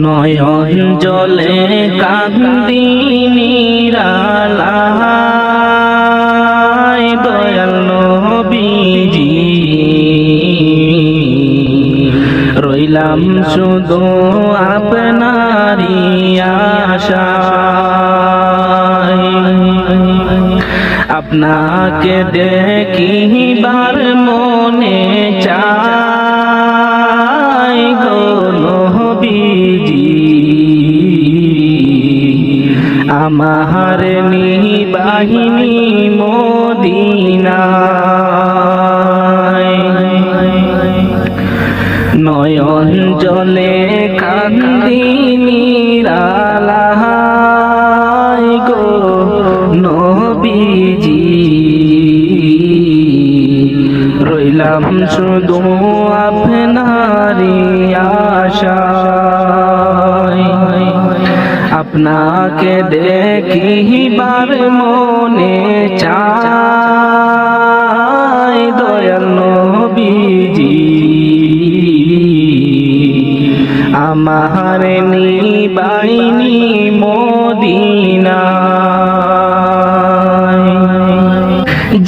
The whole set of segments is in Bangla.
নয়ন জলে কান্দি নিরালায় দয়াল নবীজি, রইলাম শুধু আপনারই আশায়। আপনাকে দেখিবার মনে চাই গো নবীজি, আমার নিবাহিনী মদিনায়। নয়ন জলে কান্দি নিরালায় গো নবীজি, রইলাম শুধু আপনারই আশায়। আপনাকে দেখিবার মনে চাই দয়াল নবীজি, আমার নিবাহিনী মদিনায়।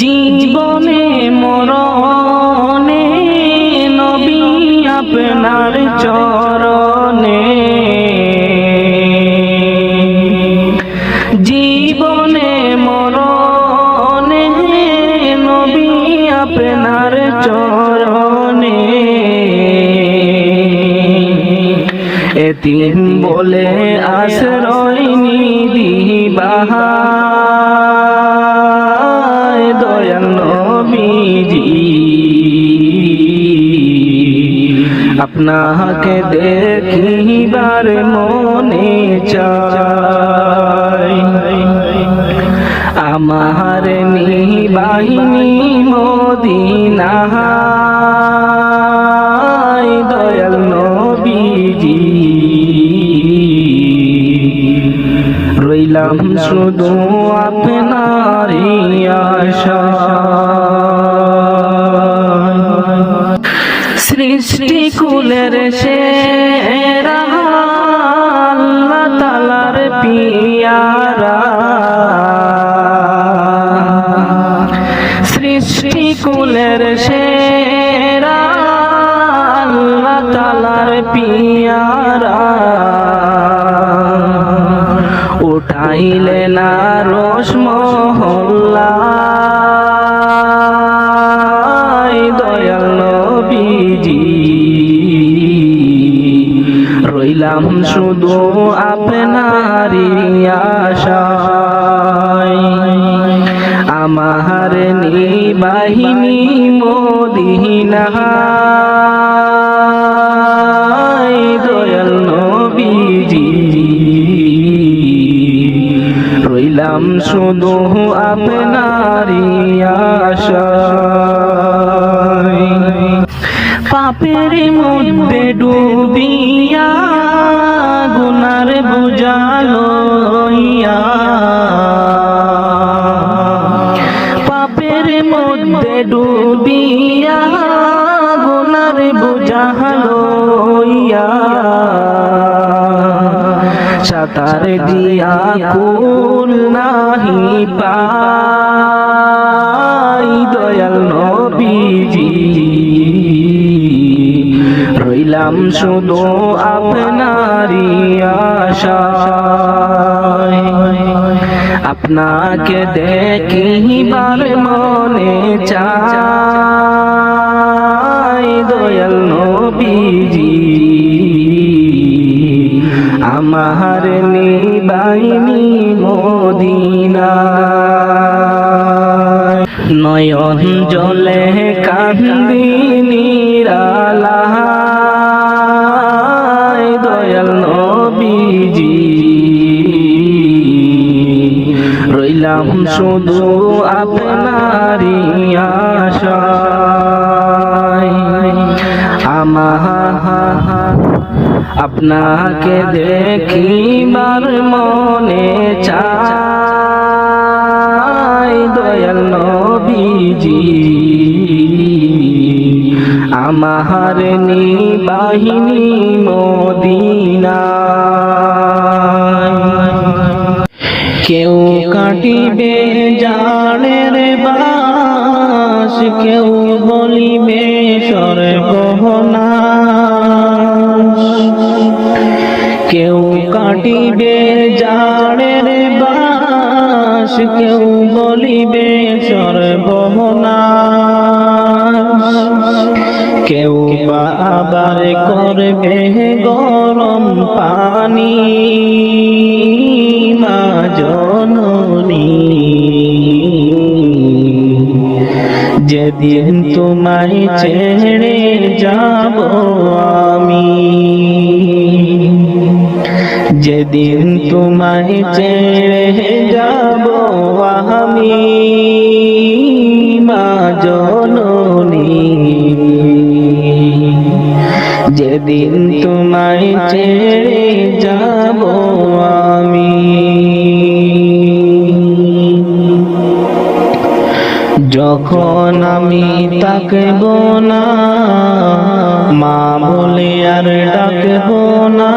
জীবনে মরণে নবী আপনার চরণে, জীবনে মরণে নবী আপনার চরণে, এতিম বলে আশ্রয় নিদিবাহায় দয়াল নবীজি, আপনাকে দেখিবার মনে চাই। আমার নিবাহিনী মদিনায় দয়াল নবীজি, রইলাম শুধু আপনারই আশায়। সৃষ্টি কুলের সেরা আল্লাহ তাআলার পিয়ারা, সৃষ্টি কুলের সেরা আল্লাহ তাআলার পিয়ারা, উঠাইলে না রোশ মহল্লায় দয়াল নবীজি, রইলাম শুধু আপনারই আশায়। আমার নিবাহিনী মদিনায় দয়াল নবীজি, রইলাম শুধু আপনারই আশায়। পাপের মধ্যে ডুবিয়া গুনার বোঝা লইয়া, পাপের মধ্যে ডুবিয়া গুনার বোঝা লইয়া, সাঁতার দিয়া কুল নাহি পাই দয়াল নবীজি, রইলাম শুধু আপনারই আশায়। আপনাকে দেখিবার মনে চাই দয়াল নবীজি, আমার নিবাহিনী মদিনায়। নয়ন জলে কান্দি নিরালায় দয়াল নবীজি, রইলাম শুধু আপনারই আশায়। আপনাকে দেখিবার মনে চাই দয়াল নবীজি, আমার নিবাহিনী মদিনা। কেউ কাটিবে জানের বাস, কেউ বলিবে সর্বনাশ। কেউ কাটিবে জানের বাস, কেউ বলিবে সর্বনাশ। কেউ বা আবার করবে গরম পানি, মা জননী যেদিন তোমায় ছেড়ে যাব আমি, যেদিন তোমায় ছেড়ে যাব আমি, মা জননী যেদিন তোমায় ছেড়ে যাব আমি। যখন আমি তাকব না, মা বলে আর ডাকব না,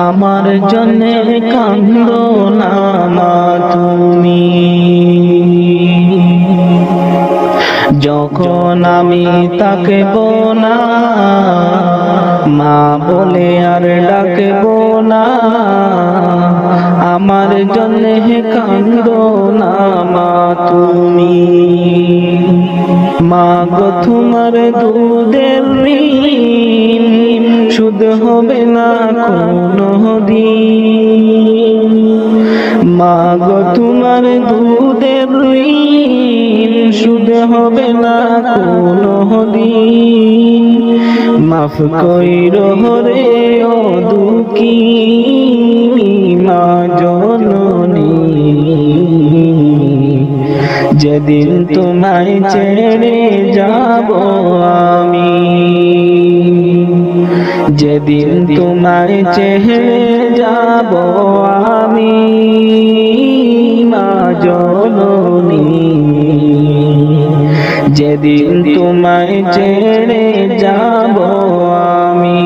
আমার জন্যে কান্দো না মা তুমি। যখন আমি তাকব না, মা বলে আর ডাকব না, আমার জন্যে কান্দো না মা তুমি। মা গো তোমার দুধের ঋণ সুদ হবে না কোনো দিন। মা গো তোমার দুধের ঋণ সুদ হবে না কোনো দিন। মাফ কইরো রে ও দুঃখী মা জননী, যেদিন তোমায় ছেড়ে যাব আমি, যেদিন তোমায় ছেড়ে যাব আমি, মা জননী যেদিন তোমায় ছেড়ে যাব আমি।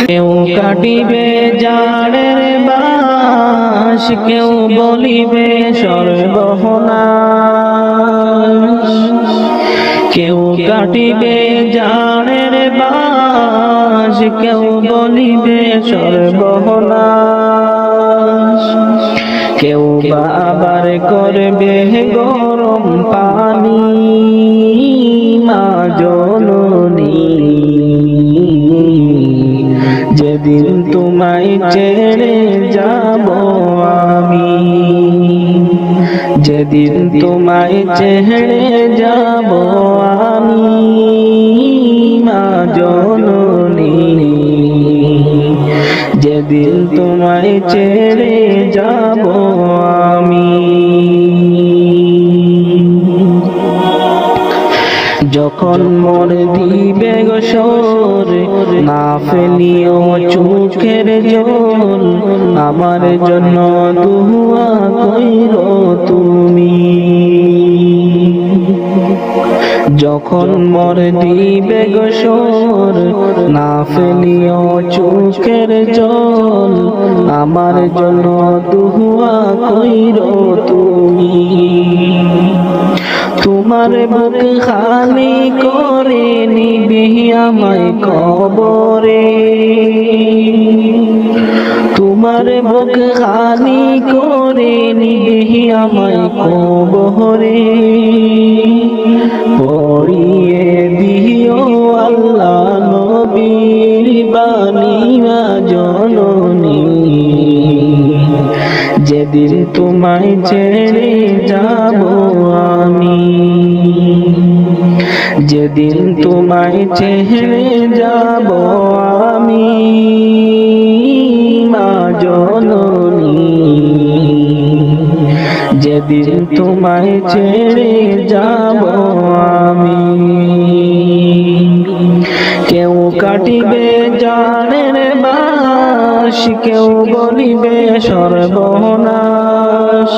কেউ কাটিবে জানের বাস, কেউ বলিবে সর্বনাশ। কেউ কাটিবে জানের বাস, কেউ বলিবে সর্বনাশ। কেউ বা আবার করবে গরম পানি, মা জননী যেদিন তোমায় ছেড়ে যাব আমি, যেদিন তোমায় ছেড়ে যাব আমি, মা জননী যেদিন তোমায় ছেড়ে যাব আমি। যখন মন দিবে গোসর, না ফেলিও চোখের জল, আমার জন্য দুয়া কইরো তুমি। যখন মর দিবে গোসর, না ফেলিও চোখের জল, আমার জন্য দুয়া কইরো তুমি। তোমার বুক খালি করে নিবি আমায় কবরে, তোমার বুক খালি করে নিবি আমায় কবরে। পড়িয়ে দিও আল্লাহ নবীর বাণী মা জননী, যেদিন তোমায় ছেড়ে যাব আমি, যেদিন তোমায় ছেড়ে যাব আমি, মা জননী যেদিন তোমায় ছেড়ে যাব আমি। কেউ কাটিবে জানের বাস, কেউ বলিবে সর্বনাশ।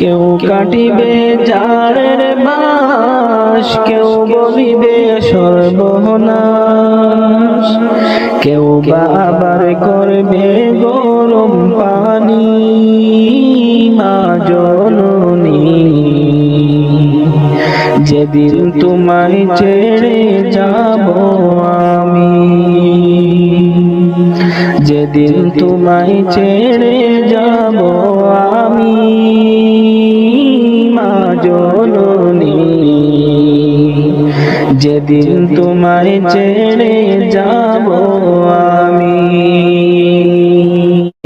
কেউ কাটিবে জানের বাস, বাস কেউ বলিবে সর্বনাশ, কেউ বা আবার করবে গরম পানি। মা জননী যেদিন তোমায় ছেড়ে যাব আমি, যেদিন তোমায় ছেড়ে যাব আমি, মা জননী যেদিন তোমায় ছেড়ে যাব আমি।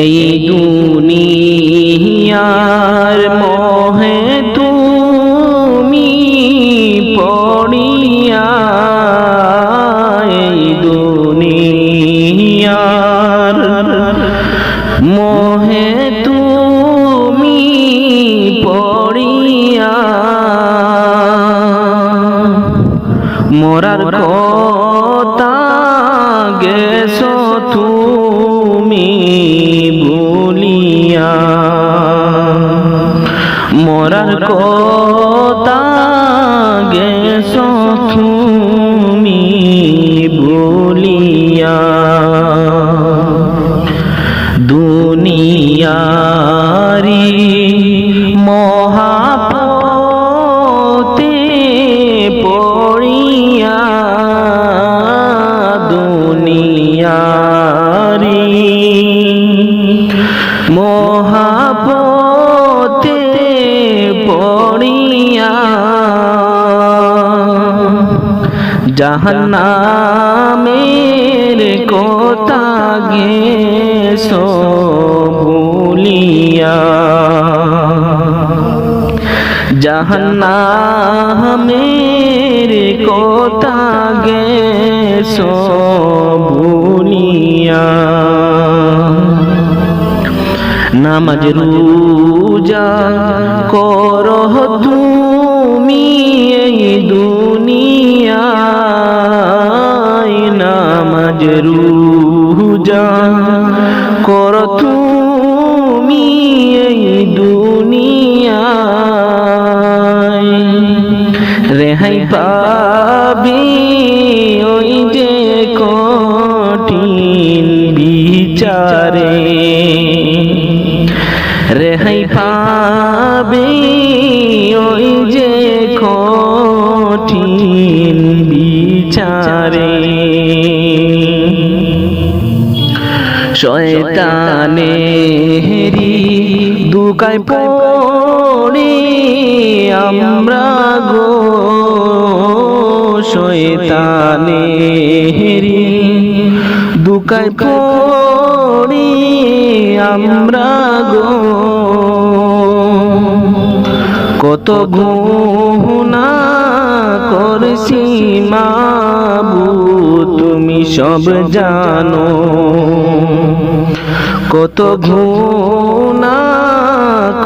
এই দুনিয়ার মোহে তুমি পড়িয়া, এই দুনিয়ার মোহে তুমি পড়িয়া, মোরার কথা গেছো তুমি ভুলিয়া, মোরার কথা গেছো তুমি ভুলিয়া। দুনিয়ারি মহাপতে পড়িয়া, দুনিয়ারি মহাপতে পড়িয়া, জাহান্নামের কথা গেছো ভুলিয়া, জাহান্নামের কথা গেছো ভুলিয়া। নামাজ রোজা করহ তুমি এই দুনিয়ায়, নামাজ রোজা কর তুমি এই দুনিয়ায়, রেহাই পাবি ওই যে কঠিন বিচারে, রেহাই পাবি ওই যে কঠিন বিচারে। শয়তানেরি দুকায় পড়ে আমরা গো, শয়তানেরি দুকায় পড়ে আমরা গো, কত গুনাহ করছি মাবুদ তুমি সব জানো, কত গুনাহ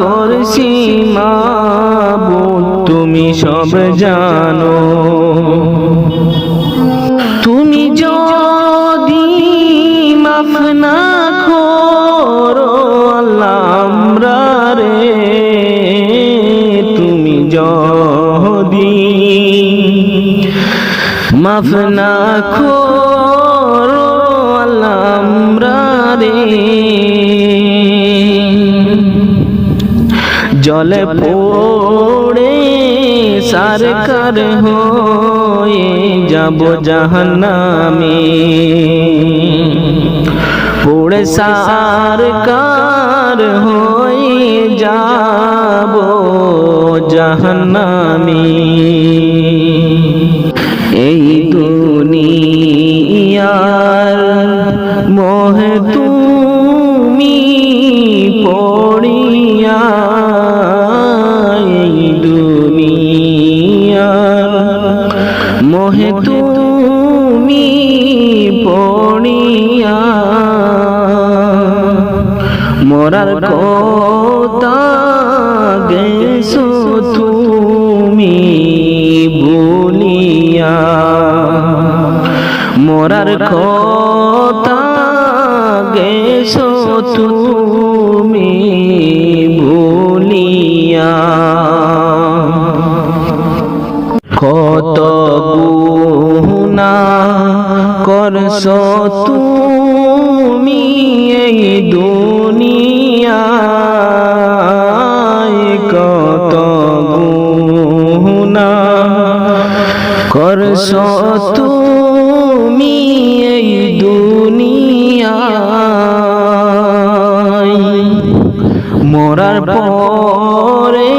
করছি মাবুদ তুমি সব জানো। তুমি যদি মাফ না করো আল্লাহ আমরারে, তুমি যদি মাফ না করো আল্লাহ আমরারে, জলে পড়ে সারকার হয়ে যাব জাহান্নামে, পড়ে সারকার হয়ে যাব জাহান্নামে। এই দুনিয়ার মোহে তুমি পড়িয়া, এই দুনিয়ার মোহে তুমি পড়িয়া, মোরার কথা গেছো তুমি ভুলিয়া, মোরার কথা গেছো তুমি ভুলিয়া। কত গুনাহ করছো তুমি এই দুনিয়ায়, কত গুনাহ করছো তুমি এই দুনিয়ায়। মরার পরে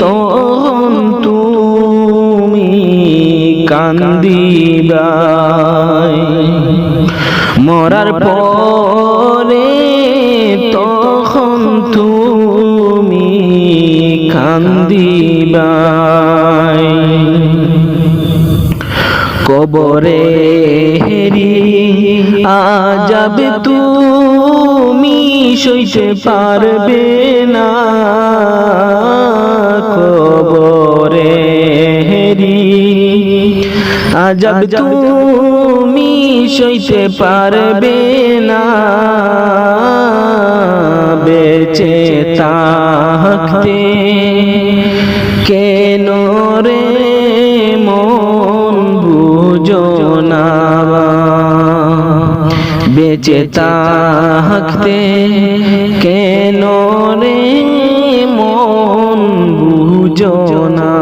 তখন তুমি কান্দিবাই, মরার পরে তখন তুমি কান্দিবাই। কবরে হেরি আযাব তুমি সইতে পারবে না, কবরে হেরি আযাব তুমি সইতে পারবে না। বেঁচে থাকতে কেন রে মন বুঝো না, বেঁচে থাকতে কেন রে মন বুঝো না।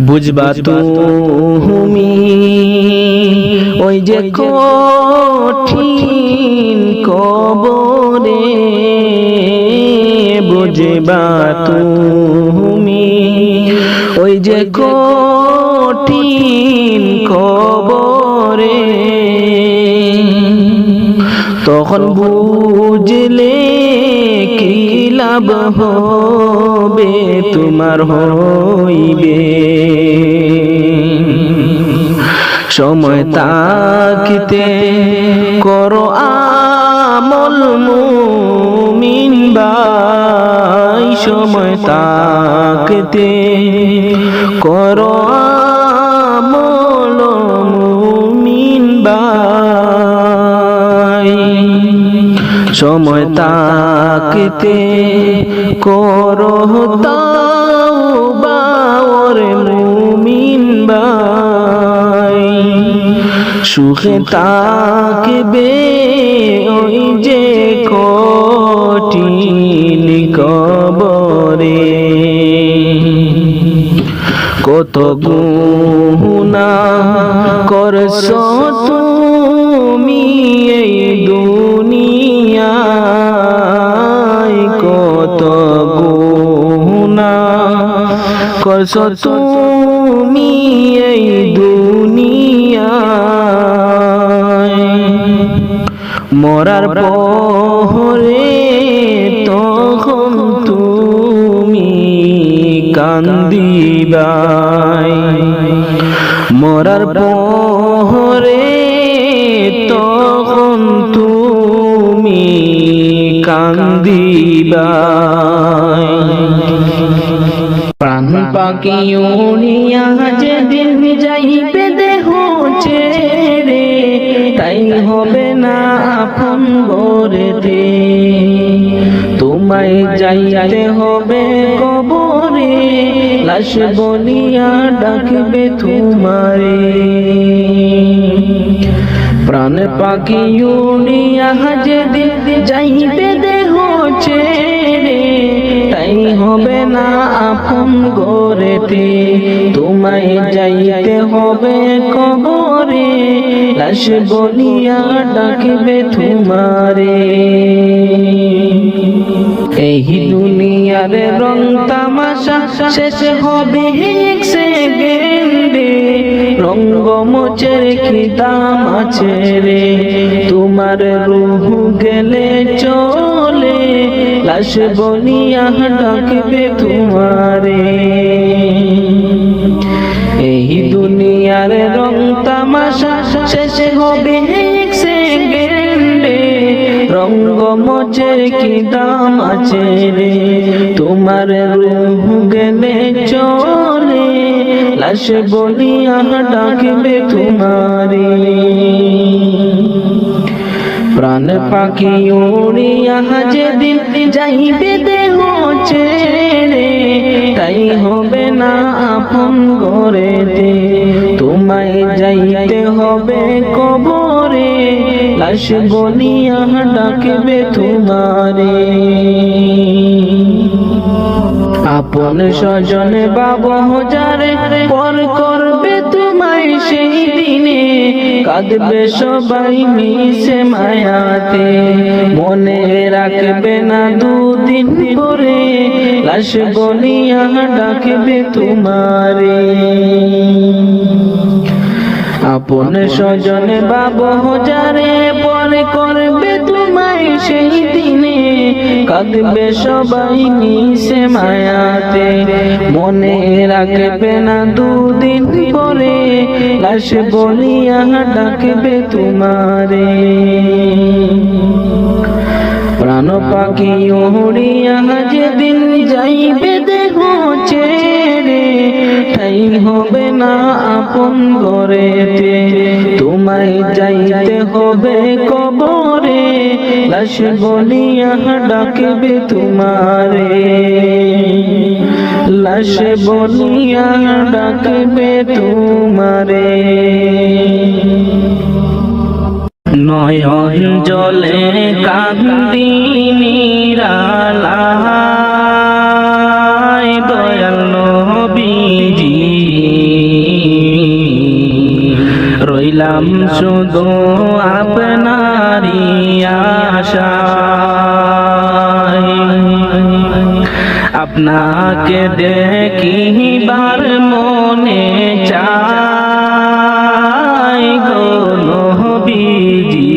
বুঝবা তুমি ওই যে কঠিন কবরে, বুঝবা তুমি ওই যে কঠিন কবরে। তখন বুঝলে কি লাভ হবে তোমার হইবে, সময় তাকিতে করো আমল মুমিন ভাই, সময় তাকিতে করো আমল মুমিন ভাই, সময় তাকিতে করো তাওবা ওরে মুমিন ভাই। সুখে থাকবে ওই যে কঠিন কবরে, কত গুনাহ করছো তুমি এই দুনিয়ায়, কত গুনাহ করছো তুমি এই দুনিয়ায়। মরার পরে তখন তুমি কান্দিবাই, মরার পরে তখন তুমি কান্দিবাই। প্রাণ পাখি উড়িয়া যেদিন যাইবে দেহ ছেড়ে, তাই হবে না আপন ঘরেতে, তোমায় যাইতে হবে কবরে, লাশ বলিয়া ডাকবে তোমারে। প্রাণ পাখি উড়িয়া যেদিন যাইবে দেহ ছেড়ে, তাই হবে না আপন ঘরেতে, তোমায় যাইতে হবে কবরে, লাশ বলিয়া ডাকবে তোমারে। এই দুনিয়ার রং তামাশা শেষ হবে এক সেকেন্ডে, রঙ্গমঞ্চের কি দাম আছে রে, তোমার রূহ গেলে চলে, লাশ বলিয়া ডাকবে তোমারে। এই দুনিয়ার রং তামাশা শেষ হবে এক সেকেন্ডে, রঙ্গমঞ্চের কি দাম আছে রে, তোমার রূহ গেলে চলে, লাশ বলিয়া ডাকবে তোমারে। প্রাণ পাখি উড়িয়া যেদিন যাইবে দেহ ছেড়ে, তাই হবে না আপন ঘরেতে। তোমায় যাইতে হবে কবরে, লাশ বলিয়া ডাকবে তোমারে। আপন স্বজন বাবা যারে পর করবে তোমায় সেই দিনে, কাঁদবে সবাই মিশে মায়াতে। মনে রাখবে না দুদিন পরে, লাশ বলিয়া ডাকবে তোমারে। আপন স্বজন বাবা যারে পর করবে তোমায় সেই দিনে, কাঁদবে সবাই মিশে মায়াতে। মনে রাখবে না দুদিন পরে, লাশ বলিয়া ডাকবে তোমারে। প্রাণ পাখি উড়িয়া যেদিন যাইবে দেহ ছেড়ে, ঠাই হবে না আপন ঘরেতে। তোমায় যাইতে হবে কবরে, লাশ বলিয়া ডাকবে তোমারে। লাশ বলিয়া ডাকবে তোমারে। নয়ন জলে কান্দি নিরালায়, দয়াল নবীজি রইলাম শুধু আপনারই আশায়। আপনাকে দেখিবার মনে চাই গো নবীজি,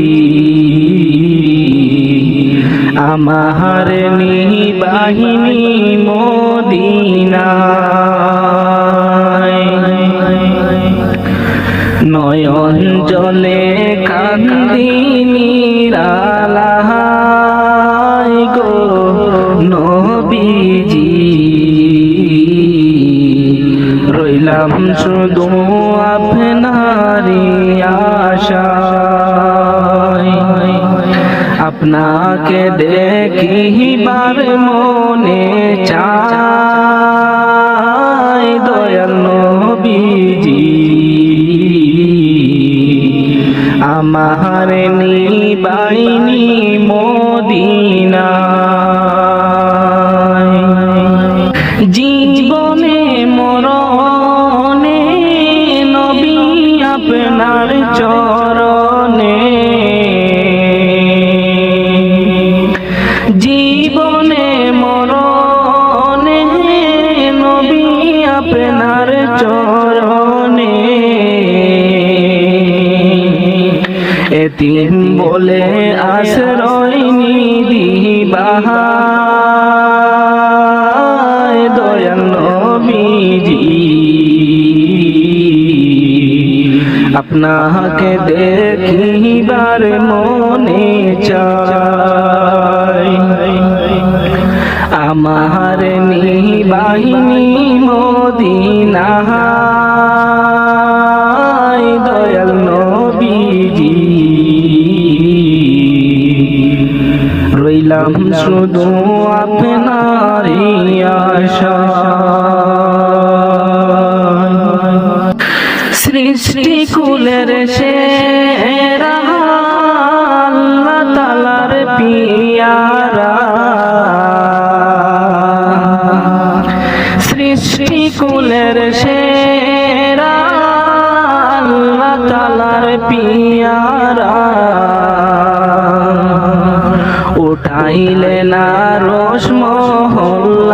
আমার নিবাহিনী মদিনায়। নয়ন জলে কান্দি নিরালায় গো নবীজি, রইলাম শুধু আপনারই আশায়। আপনাকে দেখিবার মনে চাই দয়াল নবীজি, আমার নিবাহিনী মদিনায়। জীবনে মরণে নবী আপনার চরণে, জীবনে মরণে নবী আপনার চরণে। এতিম বলে আশ্রয় নিদিবাহায় দয়াল নবীজি, আপনাকে দেখিবার মনে চাই। আমার নিবাহিনী মদিনায় দয়াল নবীজি, রইলাম শুধু আপনারই আশায়। সৃষ্টি কুলের সেরা আল্লাহ তাআলার পিয়ারা, সৃষ্টি কুলের সেরা আল্লাহ তাআলার পিয়ারা। উঠাইলে না রোশ মহল্লায়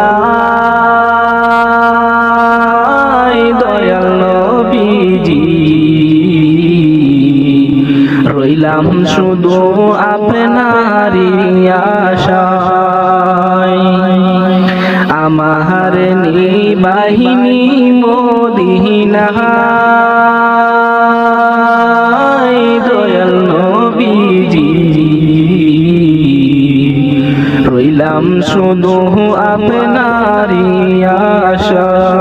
দয়াল নবীজি, রইলাম শুধু আপনারই আশায়। আমার নিবাহিনী মদিনায় দয়াল নবীজি, রইলাম শুধু আপনারই আশায়।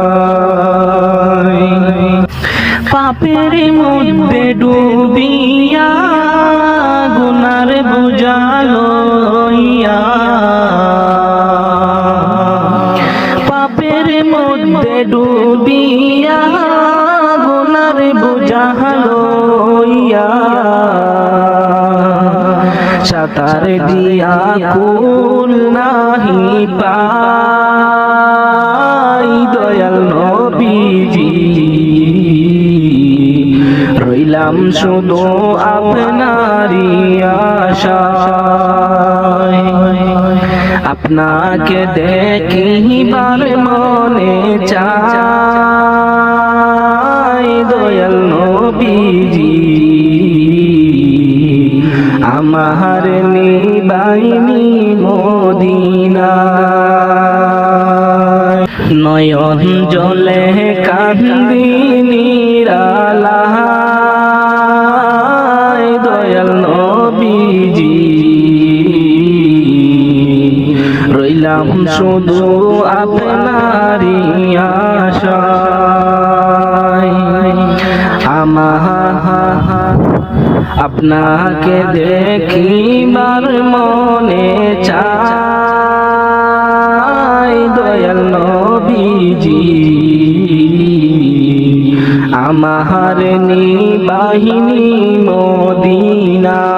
পাপের মধ্যে ডুবিয়া গুনার বোঝা লইয়া, পাপের মধ্যে ডুবিয়া গুনার বোঝা লইয়া সাঁতার দিয়া কুল নাহি পাই দয়াল নবীজি রইলাম শুধু আপনারই আশায় আপনাকে দেখিবার মনে চাই দয়াল নবীজি আমার নিবাইনি মদিনায় নয়ন জলে কান্দি নিরালায় দয়াল নবীজি রইলাম শুধু আপনারই আশায় আপনাকে দেখিবার মনে চাই দয়াল নবীজি আমার নিবাহিনী মদিনায়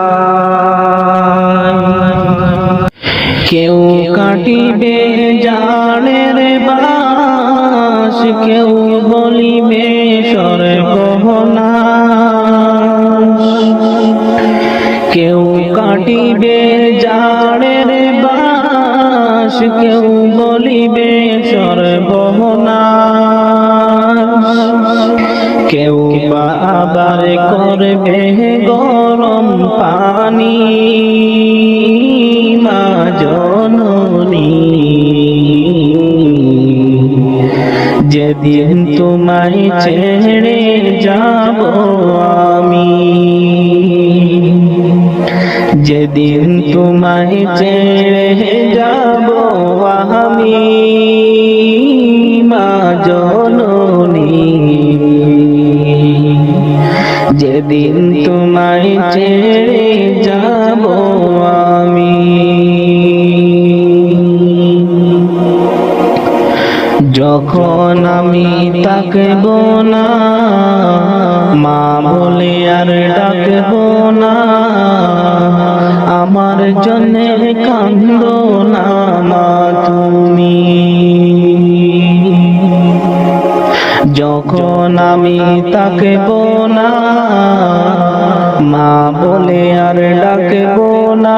কেউ কাটিবে জানের বাস কেউ বলিবে সর্বনাশ কেউ কাটিবে জানের বাস কেউ বলিবে সর্বনাশ কেউ বা আবার করবে গরম পানি মা জননী যেদিন তোমায় ছেড়ে যাব আমি যেদিন তোমায় ছেড়ে যাব আমি মা জননী যেদিন তোমায় ছেড়ে যাব আমি যখন আমি তাকব না মা বলে আর ডাকব না আমার জন্যে কান্দো না মা তুমি যখন আমি তাকব না মা বলে আর ডাকব না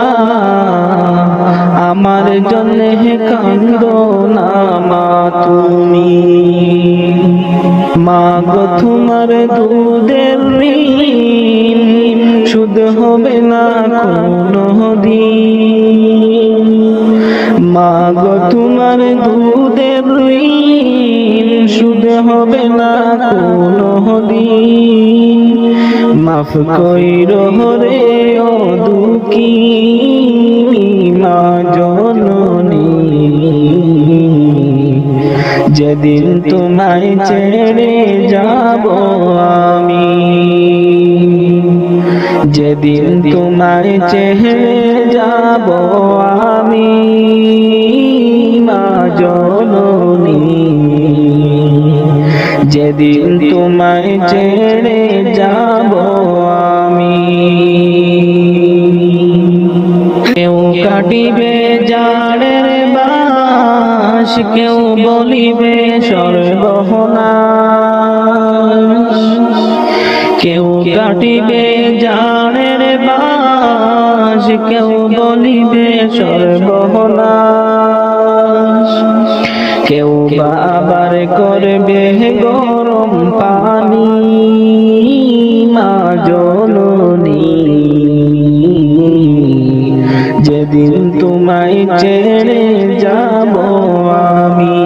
আমার জন্যে কান্দো না মা তুমি মা গো তোমার দুধের ঋণ শুধ হবে না কোনো দিন মা গো তোমার দুধের ঋণ শুধ হবে না কোনো দিন মাফ কইরো রে ও দুঃখী মা জননী যেদিন তোমায় ছেড়ে যাব আমি যেদিন তোমায় ছেড়ে যাব আমি মা জননী যেদিন তোমায় ছেড়ে যাব আমি কেউ কাটিবে জাড়ের বাস কেউ বলিবে সর্বনাশ কেউ কাটিবে জাড়ের বাস কেউ বলিবে সর্বনাশ কেউ আবার করবে গরম পানি মা জননী যেদিন তোমায় ছেড়ে যাব আমি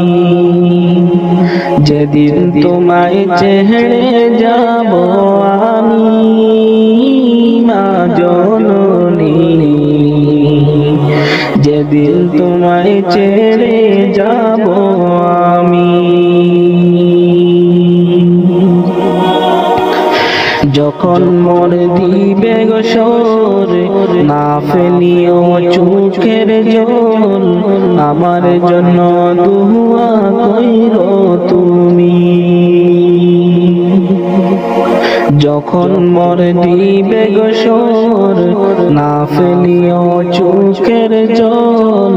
যেদিন তোমায় ছেড়ে যাব আমি মা জননী যেদিন তোমায় ছেড়ে যাব আমি যখন মোর দিবে গোসর না ফেলিও চোখের জল আমার জন্য দুয়া কইরো তুমি যখন মোর দিবে গোসর না ফেলিও চোখের জল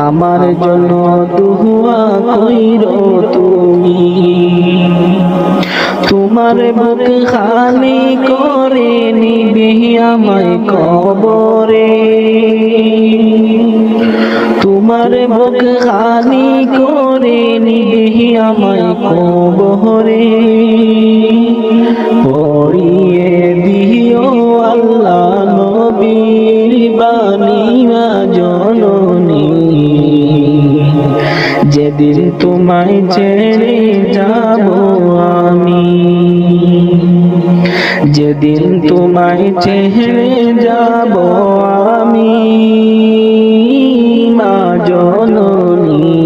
আমার জন্য দুয়া কইরো তুমি তোমার বুক খালি করে নিবি আমায় কবরে তোমার বুক খালি করে নিবি আমায় কবরে পড়িয়ে দিও আল্লাহ নবীর বাণী জননী যেদিন তোমায় ছেড়ে যাব আমি যেদিন তোমায় ছেড়ে যাব আমি মা জননী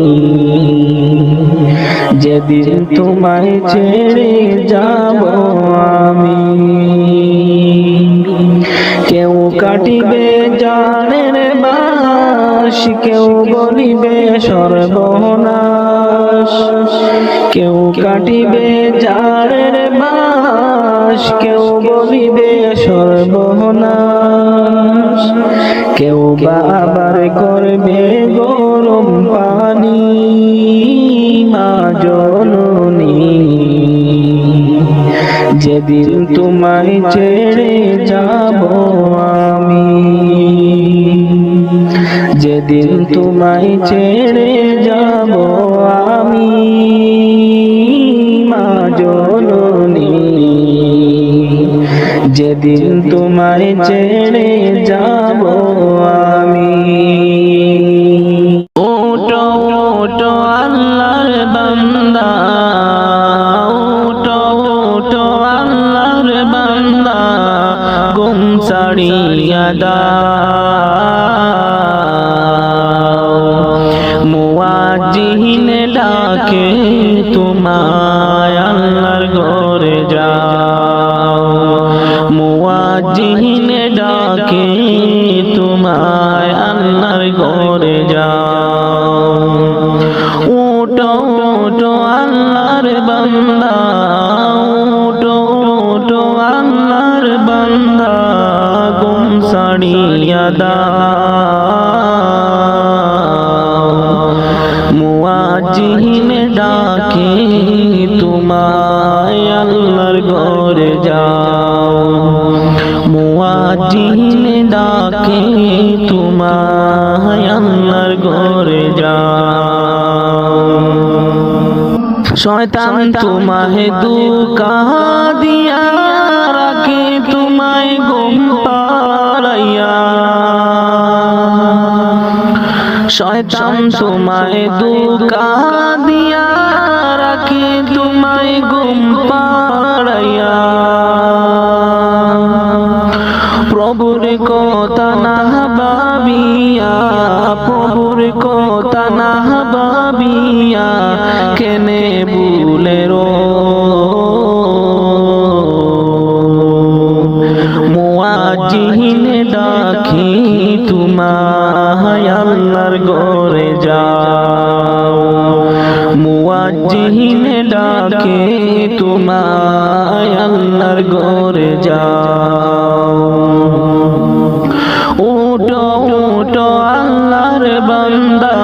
যেদিন তোমায় ছেড়ে যাব আমি কেউ কাটিবে জানের বাস কেউ বলিবে সর্বনাশ কেউ কাটিবে জানের বাস কেউ বলিবে সর্বনাশ কেউ বা আবার করবে গরম পানি মা জননী যেদিন তোমায় ছেড়ে যাব আমি যেদিন তোমায় ছেড়ে যাব আমি মা জননী যেদিন তোমায় ছেড়ে যাব আমি ওটো ওটো আল্লাহর বান্দা ওটো ওটো আল্লাহর বান্দা গুম ছাড়িয়া দাও মুয়াজ্জিন ডাকে তোমায় আল্লাহর ঘরে যাও মুয়াজ্জিন ডাকে তোমায় আল্লাহর ঘরে যাও ওটো ওটো আল্লাহর বান্দা ওটো ওটো আল্লাহর বান্দা গুম ছাড়িয়া দাও মুয়াজ্জিন ডাকে তোমায় আল্লাহর ঘরে যাও মুয়াজ্জিন ডাকে তোমায় আল্লাহর ঘরে যাও শয়তান তোমায় ধোঁকা দিয়া রাখে তোমায় ঘুম পাড়াইয়া শয়তান তোমায় ধোঁকা দিয়া রাখে তোমায় ঘুম পাড়াইয়া প্রভুর কথা না ভাবিয়া প্রভুর কথা না ভাবিয়া কেনে ভুলে মুয়াজ্জিন ডাকি তোমায় আল্লাহর ঘরে যাও মুয়াজ্জিন ডাকে তোমায় আল্লাহর ঘরে যাও ওটো ওটো আল্লাহর বান্দা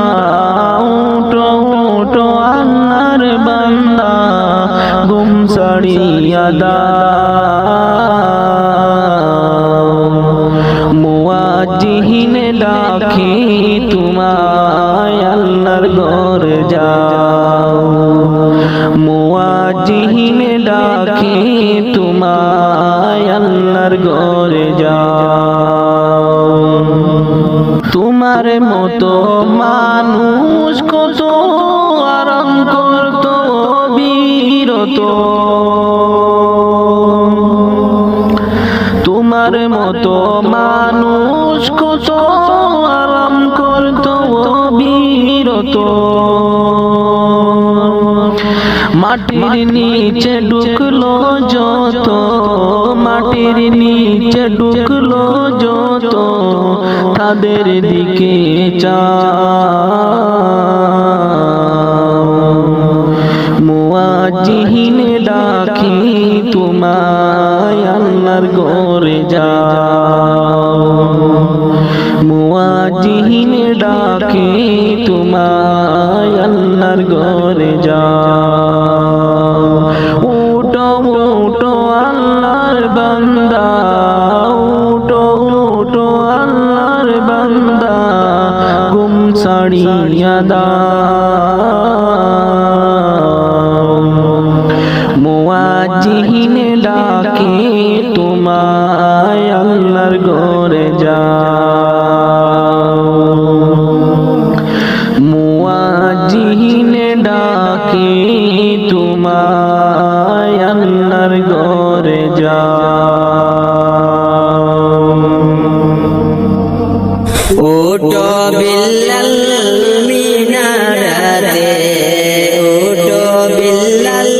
ওটো ওটো আল্লাহর বান্দা গুম ছাড়িয়া দাও মুয়াজ্জিন ডাকে তোমায় আল্লাহর ঘরে যাও মুয়াজ্জিন ডাকে তোমায় আল্লাহর ঘরে যাও তোমার মতো মানুষ কত আরাম করতো বিরত তোমার মতো মানুষ কত আরাম করতো বিরত মাটির নিচে ঢুকলো যত মাটির নিচে ঢুকলো যত তাদের দিকে মুয়াজ্জিন ডাকি তোমায় আল্লাহর ঘরে যাও মুয়াজ্জিন ডাকি তোমায় আল্লাহর ঘরে যাও উঠো উঠো আল্লাহর বান্দা উঠো উঠো আল্লাহর বান্দা ঘুম ছাড়িয়া দাও মুয়াজ্জিন ডাকে তোমায় আল্লাহর ঘরে যাও মুয়াজ্জিন ডাকে তোমায় আল্লাহর ঘরে যাও ওটো বিল্লাল মিনারাতে ওটো বিল্লাল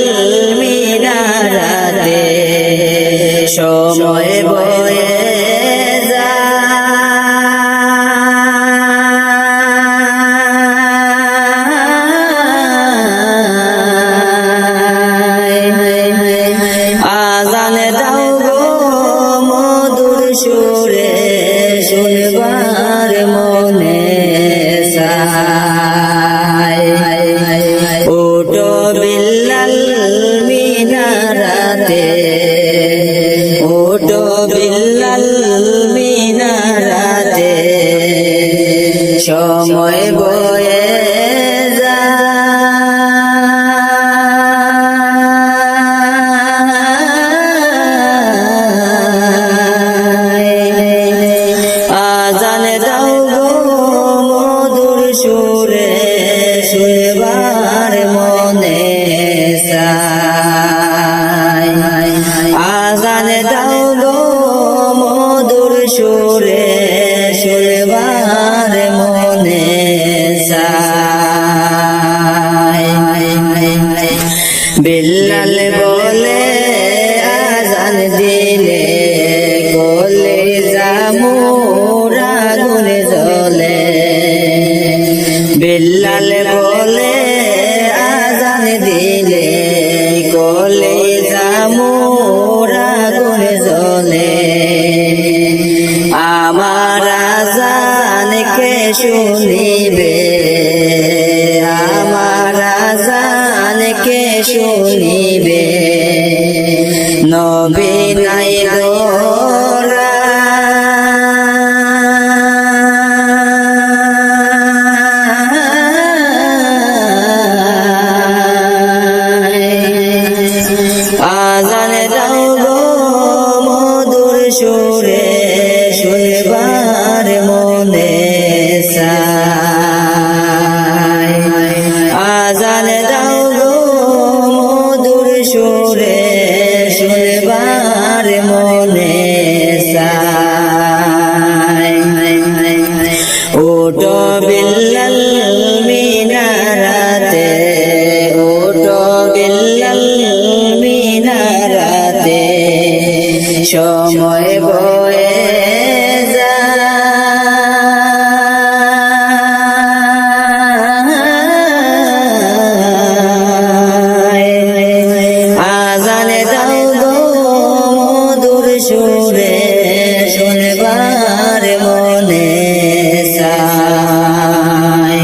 মিনারাতে সময় বয়ে আজানে দাও গো মধুর সুরে শুনবার মনে চায় ওটো বিল্লাল মিনারাতে ওটো বিল্লাল মিনারাতে সময় বয়ে আজানে দাও গো মধুর সুরে শুনবার মনে চায় আজানে দাও গো মধুর সুরে শুনবার মনে চায় বিল্লাল বলে আজান দিলে কোলে জামুরা গুনে জ্বলে বিল্লাল বলে আজান দিলে কোলে জামুরা গুনে জ্বলে আমার আজান কে শুনিবে আমার আজান কে শুনিবে নবী নাই দোরা আজানে দাও গো মধুর সুরে শুনবার মনে চায় আজানে দাও গো মধুর সুরে শুনবার মনে চায় ওটো বিল্লাল মিনারাতে ওটো বিল্লাল মিনারাতে সময় বয়ে আজানে দাও গো মধুর সুরে শুনবার মনে চায়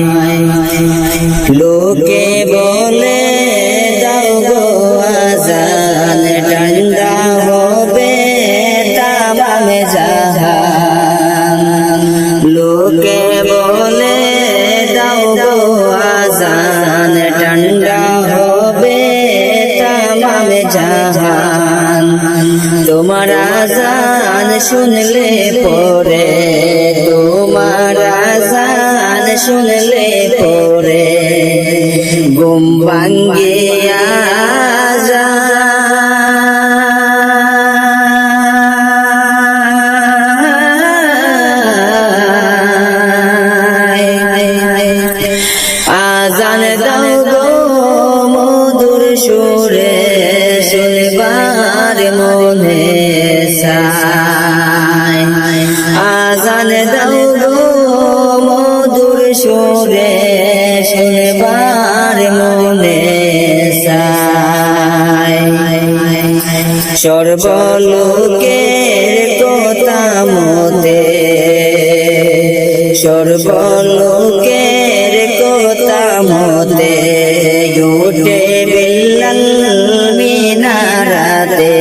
লোকে বলে দাও গো আজান ঠান্ডা হবে তামাম জাহান লোকে বলে দাও গো আজান ঠান্ডা হবে তামাম জাহান তোমার আজান শুনলে পরে তোমার আজান শুনলে পরে ঘুম ভাঙ্গিয়া আজান দাও গো মধুর সুরে শুনবার মনে চাই আজান দাও গো মধুর সুরে শুনবার মনে চাই সর্বলোকের কথা মতে সর্বলোকের কথা মতে উঠে বিল্লাল মিনারাতে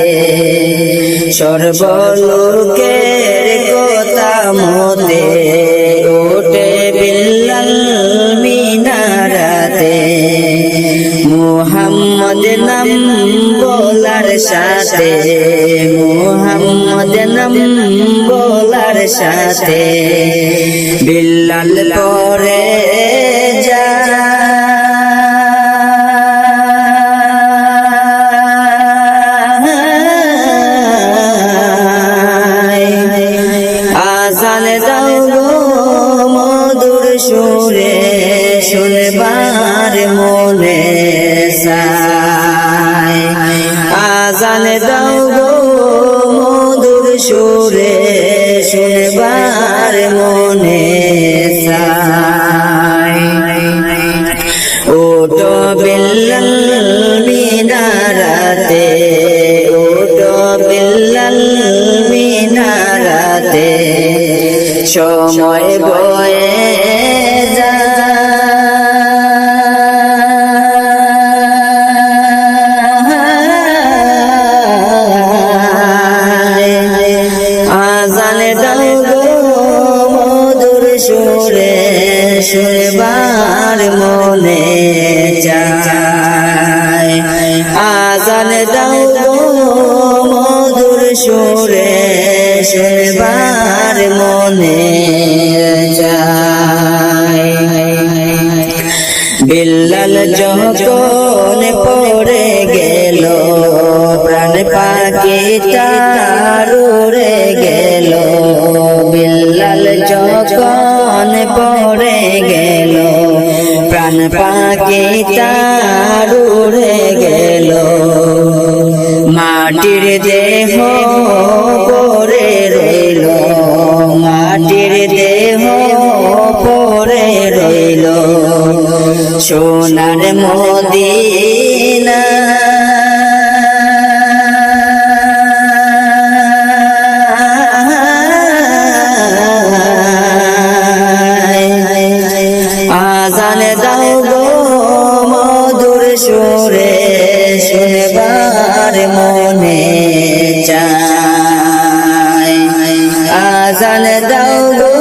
সর্বলোকের কথা মতে উঠে বিল্লাল মিনারাতে মুহাম্মদ নাম বলার সাথে মুহাম্মদ নাম বলার সাথে বিল্লাল পরে আজান দাও গো মধুর সুরে শুনবার মনে চাই আজান দাও গো মধুর সুরে শুনবার মনে চাই ওটো বিল্লাল মিনারাতে ওটো বিল্লাল মিনারাতে সময় বয়ে আজান দাও গো মধুর সুরে শুনবার মনে চাই আজান দাও গো মধুর সুরে শুনবার মনে চাই বিল্লাল যখন পড়ে গেল প্রাণ পাখিটা উড়ে গেল বিল্লাল যখন পড়ে গেল প্রাণ পাখিটা উড়ে গেল মাটির দেহ পড়ে রইল মাটির দেহ পড়ে রইল সোনার মদিনা আজান দাও গো মধুর সুরে শুনবার মনে চাই আজান দাও গো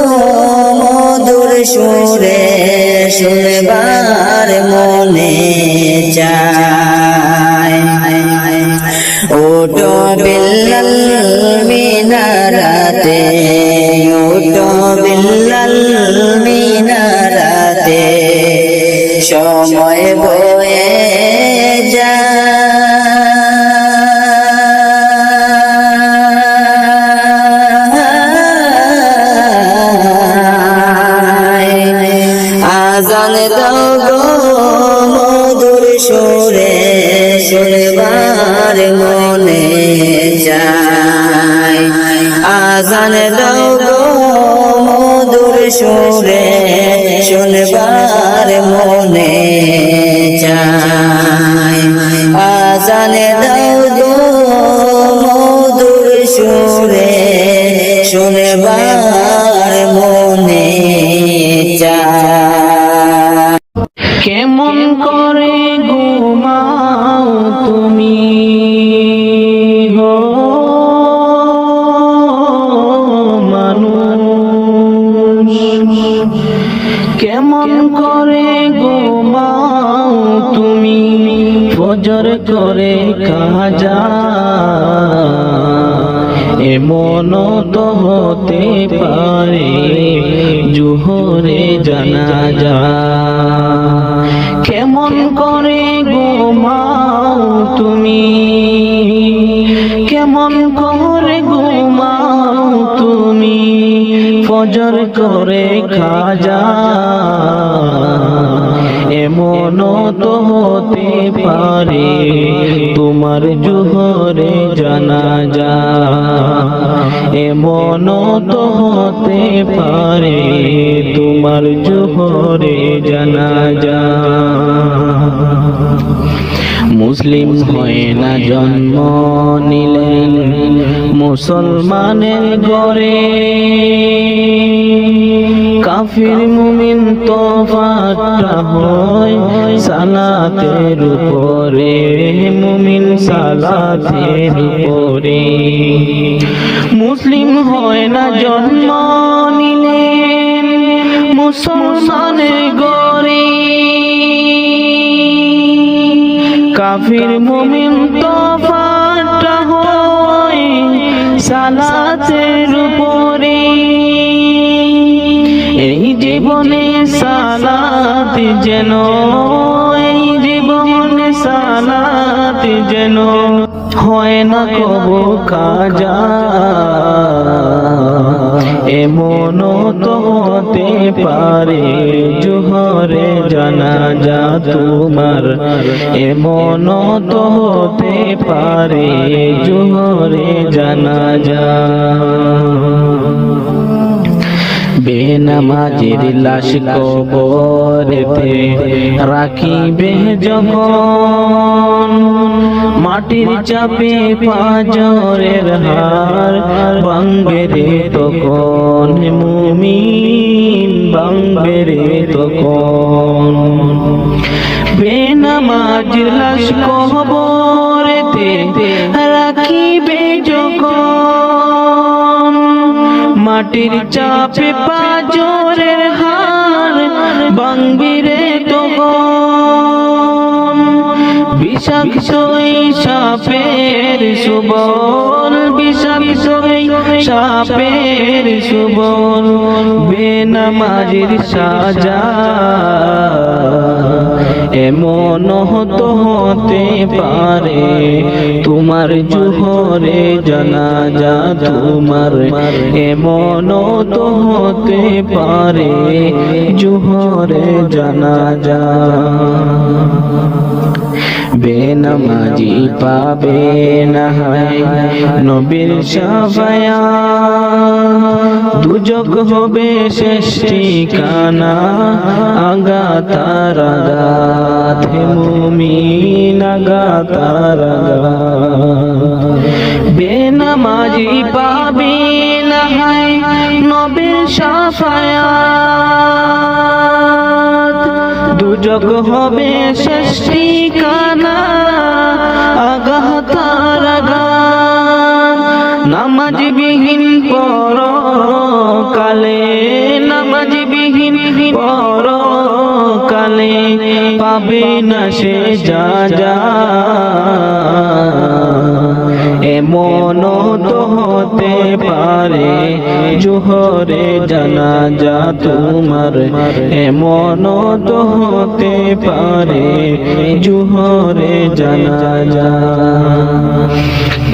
মধুর সুরে শুনবার মনে চাই ওটো বিল্লাল মিনারাতে ওটো বিল্লাল মিনারাতে সময় বয়ে আজান দাও গো মধুর সুরে শুনবার মনে চাই আজান দাও গো মধুর সুরে শুনবার মনে চাই আজান দাও গো মধুর সুরে শুনবার মনে চাই কেমন করে ঘুমাও তুমি গো মানুষ কেমন করে ঘুমাও তুমি ফজর করে কাজা এমন তো হতে পারে জোহরে জানাজা কেমন করে ঘুমাও তুমি কেমন করে ঘুমাও তুমি ফজর করে খাজা এমন তো হতে পারে তোমার জোহরে জানাজা, এমন তো হতে পারে তোমার জোহরে জানাজা। মুসলিম হয় না জন্ম নিলেন মুসলমানের ঘরে, কাফির মুমিন তফাতটা হয় সালাতের উপরে, মুমিন সালাতের উপরে। মুসলিম হয় না জন্ম নিলেন মুসলমানের ঘরে, কাফির মুমিন তফাতটা হয় সালাতের উপরে। এই জীবনে সালাত যেন, এই জীবনে সালাত যেন হয় না কবু কাজা, এমন তো হতে পারে জোহরে জানাজা তোমার, এমন তো হতে পারে জোহরে জানাজা। বেনামাজির লাশ কবরেতে রাখিবে যখন, মাটির চাপে পাঁজরের হার ভাঙবে রে তখন, মুমিন ভাঙবে রে তখন। বেনামাজির লাশ কবরেতে রাখিবে যখন, মাটির চাপে পাঁজরের হার ভাঙবে রে তখন। বিষাক্ত সাপের সুবল, বিষাক্ত সাপের সুবল বেনামাজির সাজা, এমন তো হতে পারে তোমার জোহরে জানাজা তোমার, এমন তো হতে পারে জোহরে জানাজা। বেনামাজি পাবে না নবীর শাফায়াত, দুজক হবে শেষ ঠিকানা আগাতার আগাত, হে মুমিন আগাতার আগাত। বেনামাজি পাবে না নবীর শাফায়াত, দুজক হবে শেষ ঠিকানা আগাতার আগাত। নামাজ বিহীন পরকালে, নামাজ বিহীন পরকালে পাবে না সে যা, এমন তো হতে পারে জোহরে জানাজা তোমার, এমন তো হতে পারে জোহরে জানাজা।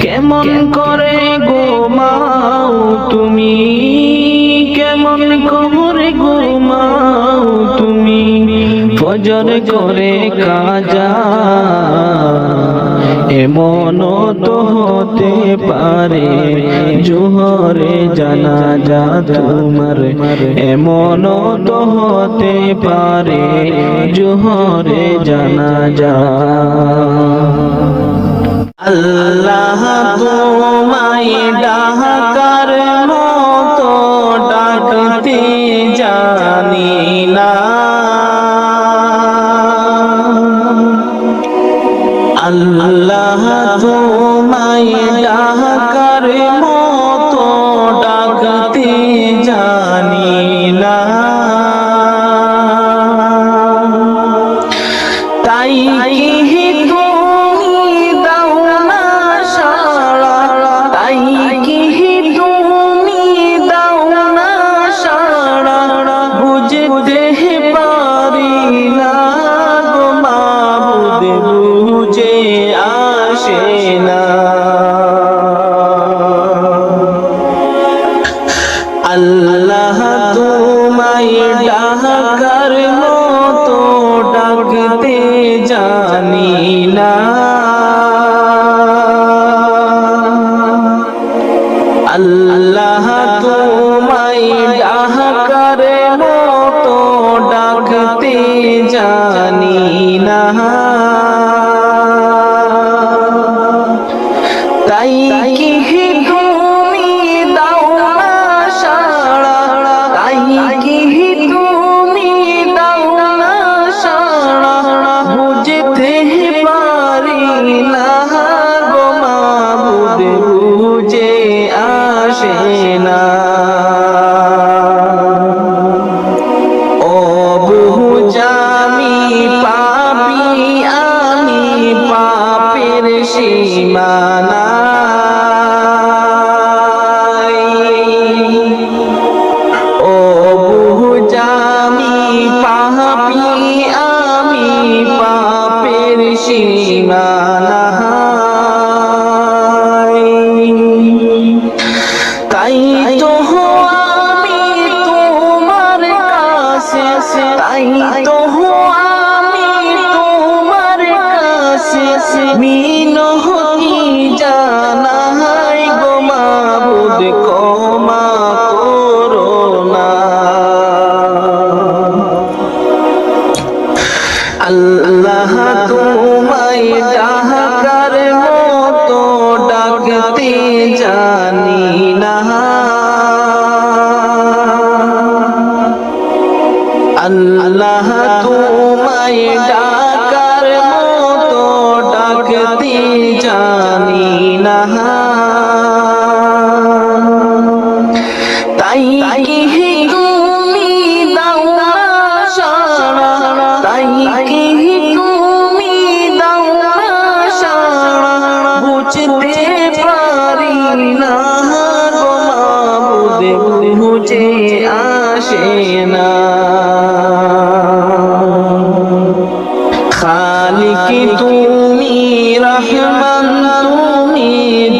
কেমন করে ঘুমাও তুমি, কেমন করে ঘুমাও তুমি, ফজর করে কাজা, এমন তো হতে পারে জোহরে জানাজা তোমার, এমন তো হতে পারে জোহরে জানাজা। আল্লাহ তোমায় ডাকার মতো ডাকতে জানি না, আল্লাহ তোমায় ডাকার মতো ডাকতে জানি না, তাই কি তুমি দাও না সাড়া, তাই কি তুমি দাও না সাড়া, বুঝতে পারি না গো মাবুদ, বুঝে আসে না। আল্লাহ তোমায় ডাকার মতো ডাক আল্লাহ তোমায় ডাকার মতো ডাকতে জানি না, তাই কি তুমি দাও না সাড়া, তাই কি তুমি দাও না সাড়া, বুঝতে পারি না গো মাবুদ, বুঝে আসে না। ও বুঝামি পাপি আমি পাপের সীমানা, ও বুঝামি পাপি আমি পাপের সীমানা, তাই তো আমি তোমার কাছে, তাই তো আমি তোমার কাছে মিনতি জানাই গো মাবুদ, ক্ষমা করো না। আল্লাহ তোমায় ডাকার মতো ডাকতে জানি না, আল্লাহ তোমায় ডাকার মতো ডাকতে জানি না, তাই কি তুমি দাও না সাড়া, তাই কি তুমি দাও না সাড়া, বুঝতে পারি না গো মাবুদ, বুঝে আসে না। খালিক তুমি রহমান তুমি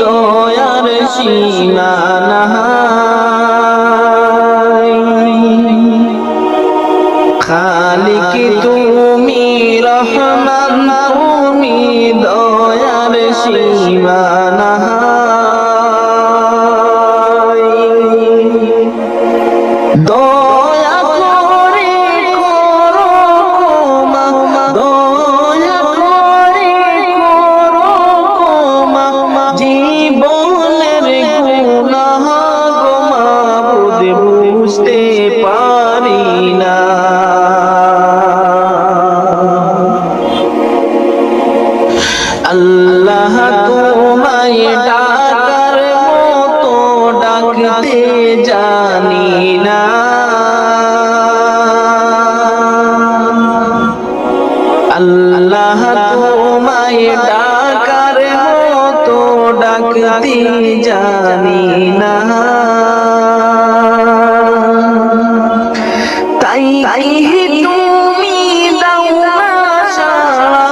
দয়ার সীমানা, খালিক তুমি রহমান তুমি দয়ার সীমানা, দয়া করে করো ক্ষমা, দয়া করে করো ক্ষমা, জীবনের গুনাহ গো মাবুদ, বুঝতে পারি না। আল্লাহ তোমায় ডাকার মতো ডাকতে জানি না, আল্লাহ তোমায় ডাকার মতো ডাকতে জানি না, তাই কি তুমি দাও না সাড়া,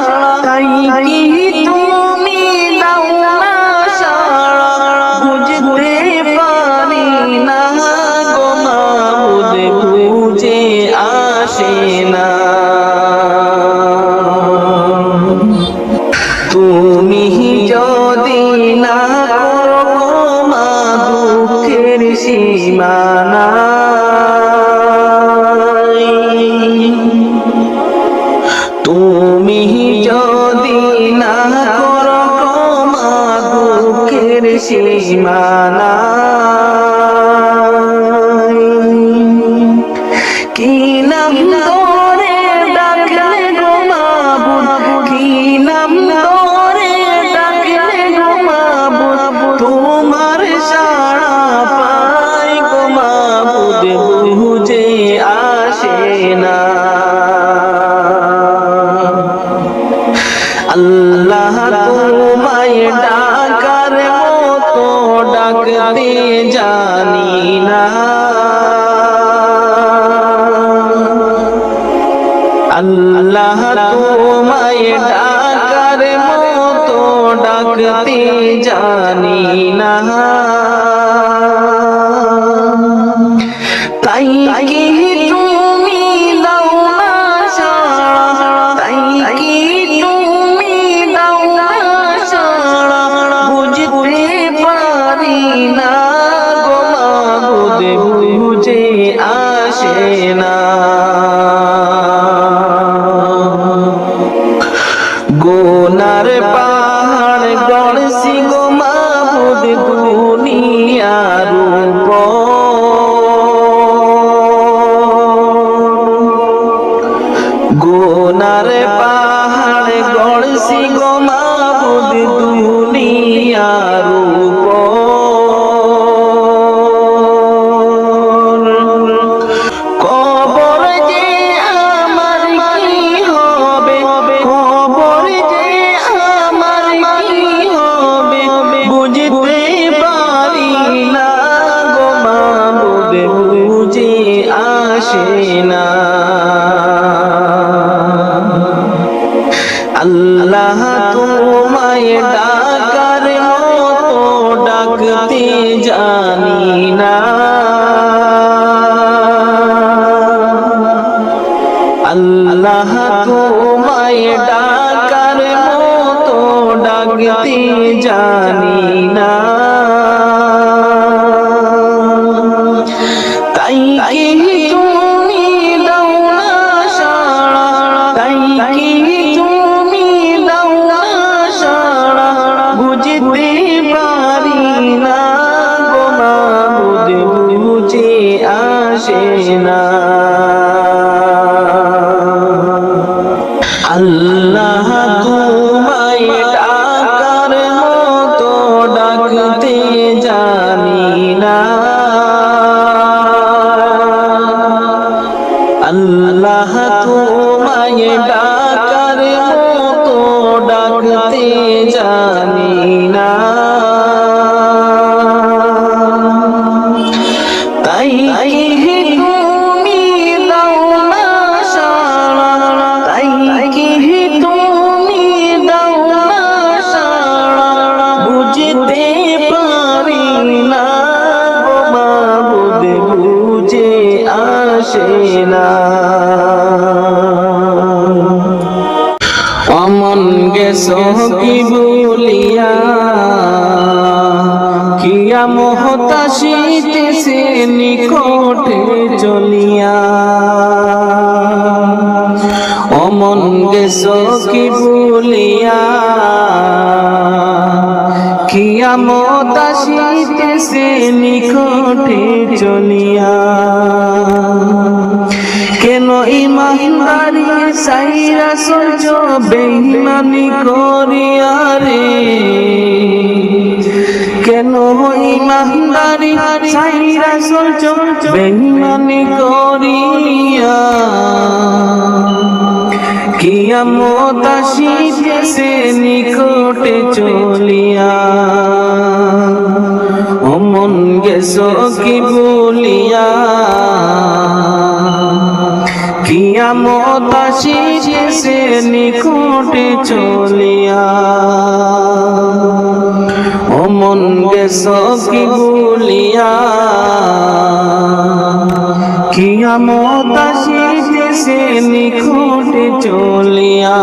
তাই কি তুমি দাও না সাড়া, বুঝতে পারি না গো মাবুদ, বুঝে আসে না। তুমি যদি না করো ক্ষমা দুঃখের সীমানা, তুমি যদি না করো ক্ষমা দুঃখের সীমানা, কি নাম ধরে ডাকলে গো মাবুদ, কি নাম ধরে ডাকলে গো মাবুদ, তোমার সাড়া পাই গো মাবুদ, বুঝে আসে না। আল্লাহ তোমায় ডাকার মতো ডাকতে জানি না, আল্লাহ তোমায় ডাকার মতো ডাকতে জানি না, তাই কি তুমি দাও না সাড়া, তাই কি তুমি দাও না সাড়া, বুঝতে পারি না কিয়ামত আসিতেছে নিকটে চলিয়া অমন গেছো কি ভুলিয়া কিয়ামত আসিতেছে নিকটে চলিয়া কেন ইমানদারি সাইরা সহ্য বেঈমানি করিয়া রে কেন ইমানদারি সাইরা সহ্য বেঈমানি করিয়া কিয়ামত আসিতেছে নিকটে চলিয়া অমন গেছো কি ভুলিয়া কিয়ামত আসিতেছে নিকটে চলিয়া অমন গেছো কি ভুলিয়া কিয়ামত আসিতেছে নিকটে চলিয়া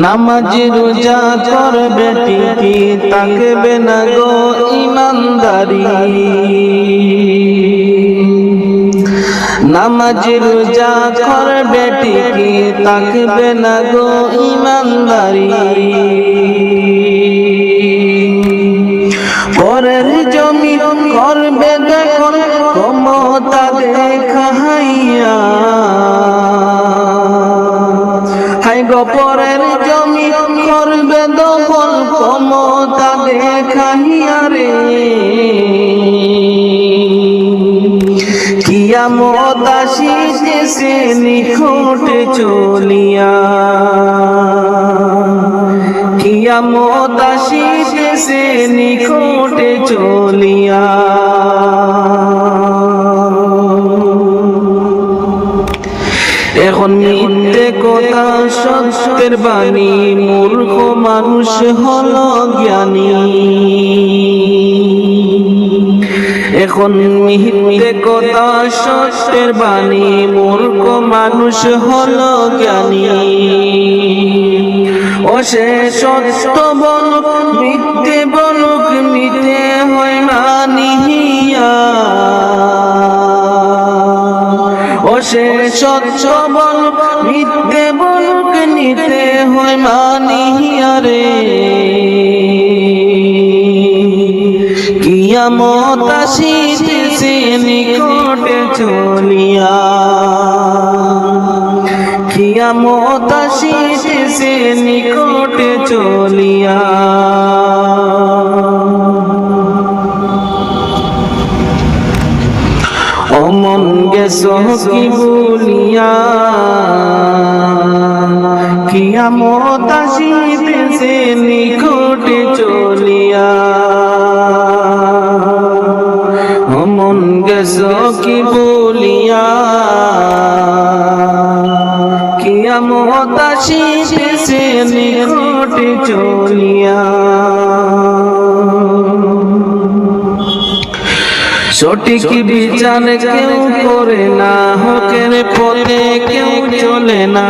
নামাজ রোজা করবে ঠিকই থাকবে না গো ইমানদারি নামাজ রোজা করবে ঠিকই থাকবে না গো ইমানদারি পরের জমি করবে দেখুন ক্ষমতা দেখাইয়া হাই গো পরের জমি করবে দখল ক্ষমতা দেখাইয়া রে কিয়ামত আসিতেছে নিকটে চলিয়া কিয়ামত আসিতেছে নিকটে চলিয়া এখন মিথ্যে কথা সত্যের বাণী মূর্খ মানুষ হলো জ্ঞানী এখন মিথ্যে কথা সত্যের বাণী মূর্খ মানুষ হলো জ্ঞানী ও সে সত্য বলুক মিথ্যে বলুক মিথ্যে হয় মানিয়া ও সে সত্য বলুক মিথ্যে বলুক নিতে হয় মানিয়া রে কিয়ামত আসিতেছে নিকটে চলিয়া কিয়ামত আসিতেছে নিকটে চলিয়া অমন গেছো কি ভুলিয়া কিয়ামত আসিতেছে নিকটে চলিয়া অমন গেছো কি ভুলিয়া কিয়ামত আসিতেছে নিকটে চলিয়া সঠিক বিচার কেউ করে না হকের পথে কেউ চলে না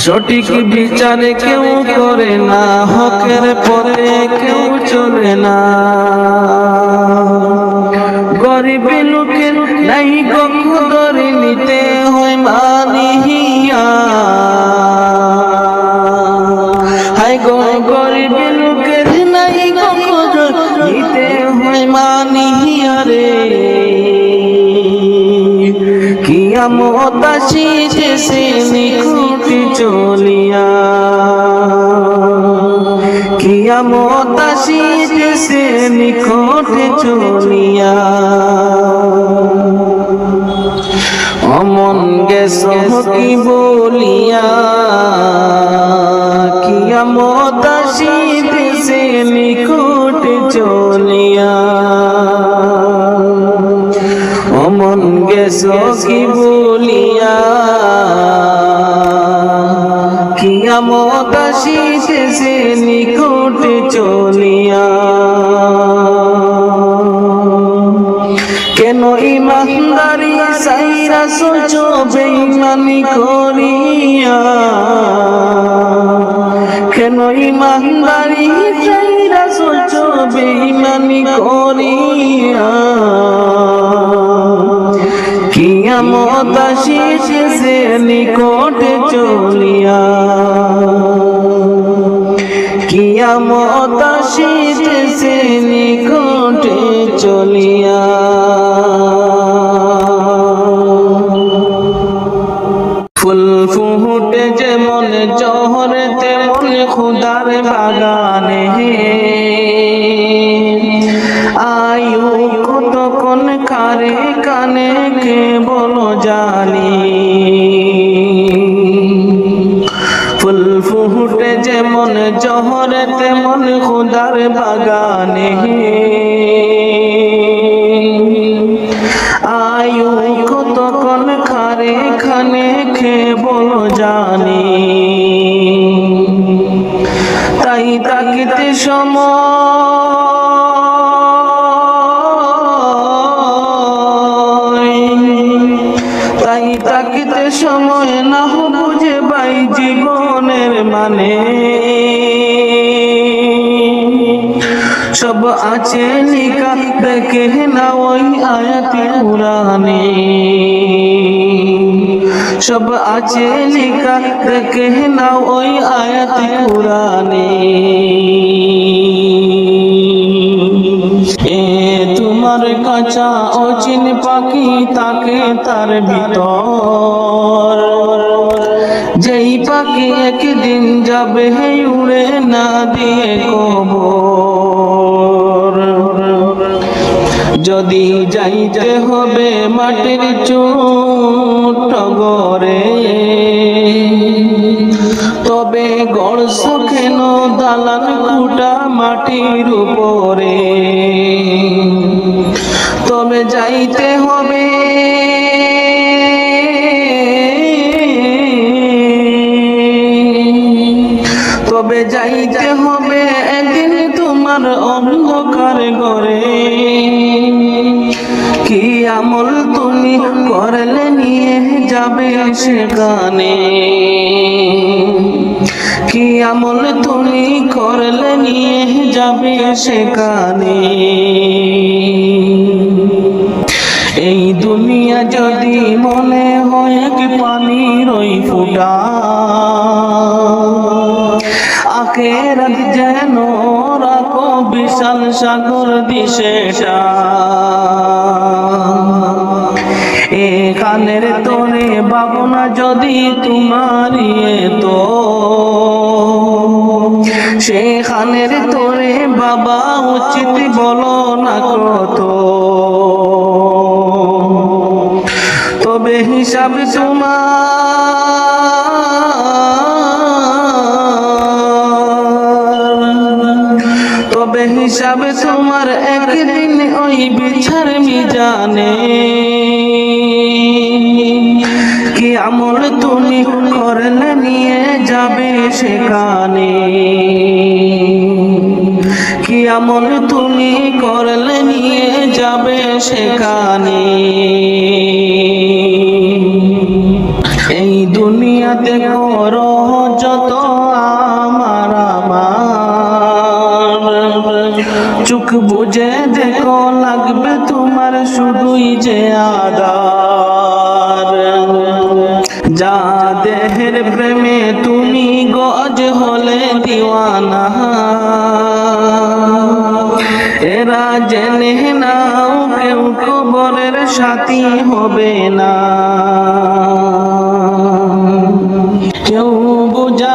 সঠিক বিচার কেউ করে না হকের পথে কেউ চলে না গরিব লোকের নাই কদর নিতে হয় মানিয়া হাই গো গরিব লোকের নাই কদর নিতে হয় মানিয়া রে কিয়ামত আসিতেছে নিকটে চলিয়া কিয়ামত আসিতেছে নিকটে চলিয়া অমন গেছো কি বলিয়া কিয়ামত আসিতেছে নিকটে চলিয়া অমন গেছো কি বলিয়া কিয়ামত আসিতেছে নিকটে চলিয়া কেন ইমানদারি সাইরা সহ্য বেঈমানি করিয়া ইমানদারি চাইরা সোচো বেঈমানি করিয়া কিয়ামত আসিতেছে নিকটে চলিয়া কিয়ামত আসিতেছে নিকটে চলিয়া ফুল ফুটে যেমন জহর তেমন খুদার বাগানে আয়ু কতক্ষণ কারে কানে কে বলো জানি ফুল ফুটে যেমন জহর তেমন খুদার বাগানে আয়ু কতক্ষণ খারে খানে খে বলো জানি তাই তাকিতে সময় না বুঝে বাই জীবনের মানে সব আছে লিখা দেখে না ওই আয়াতে কুরআনে সব আছে লিখা দেখে না ওই আয়াতে কুরআনে এ তোমার কাঁচা অচিন পাখি তাকে তার ভিতর যেই পাখি একদিন যাবে উড়ে না দিয়ে কবর যদি যাইতে হবে মাটির চুট গড়ে তবে গড়ছ কেন দালান কুটা মাটির উপরে তবে যাইতে হবে তবে যাইতে হবে একদিন তোমার অন্ধকার ঘরে কি আমল তুমি করলে নিয়ে যাবে সেখানে কি আমল তুমি করলে নিয়ে যাবে সেখানে এই দুনিয়া যদি মনে হয় কি পানির ওই ফুটা আখেরাত যেন রাখো বিশাল সাগর দিশেটা এখানের তোরে ভাবনা যদি তোমারই তো সেখানের তোরে বাবা উচিত বলো না কত তবে হিসাব তবে হিসাব তোমার একদিন ওই বিচার মিজানে কি আমল তুমি করলে নিয়ে যাবে সেখানে কি আমল তুমি করলে নিয়ে যাবে সেখানে এই দুনিয়াতে করো যত আমার চোখ বুঝে দেখো লাগবে তোমার শুধুই যে আদার যা দেহের প্রেমে তুমি গজ হলে দিওয়ানা এরা জেনে নাও কেউ কবরের সাথী হবে না কেউ বুঝা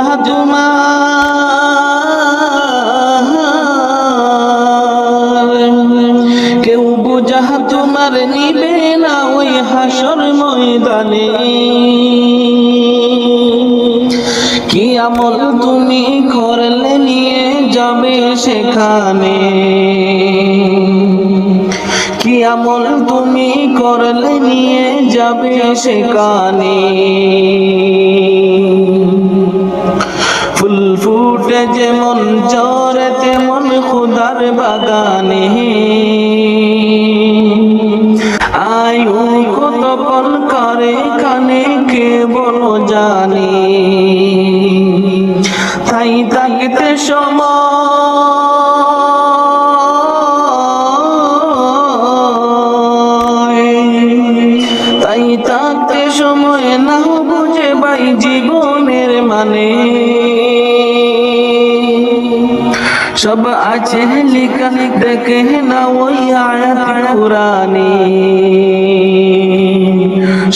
তোমার নিবে না ওই হাসর ময়দানে কি আমল তুমি করলে নিয়ে যাবে সেখানে কি আমল তুমি করলে নিয়ে যাবে সেখানে ফুল ফুটে যেমন ঝরে তেমন খুদার বাগানে আয়ু কতক্ষণ কারে কানে কে বলো জানি তাই তাকিতে মানে সব আছে লিখা দেখে না ওই আয়াত কুরআনে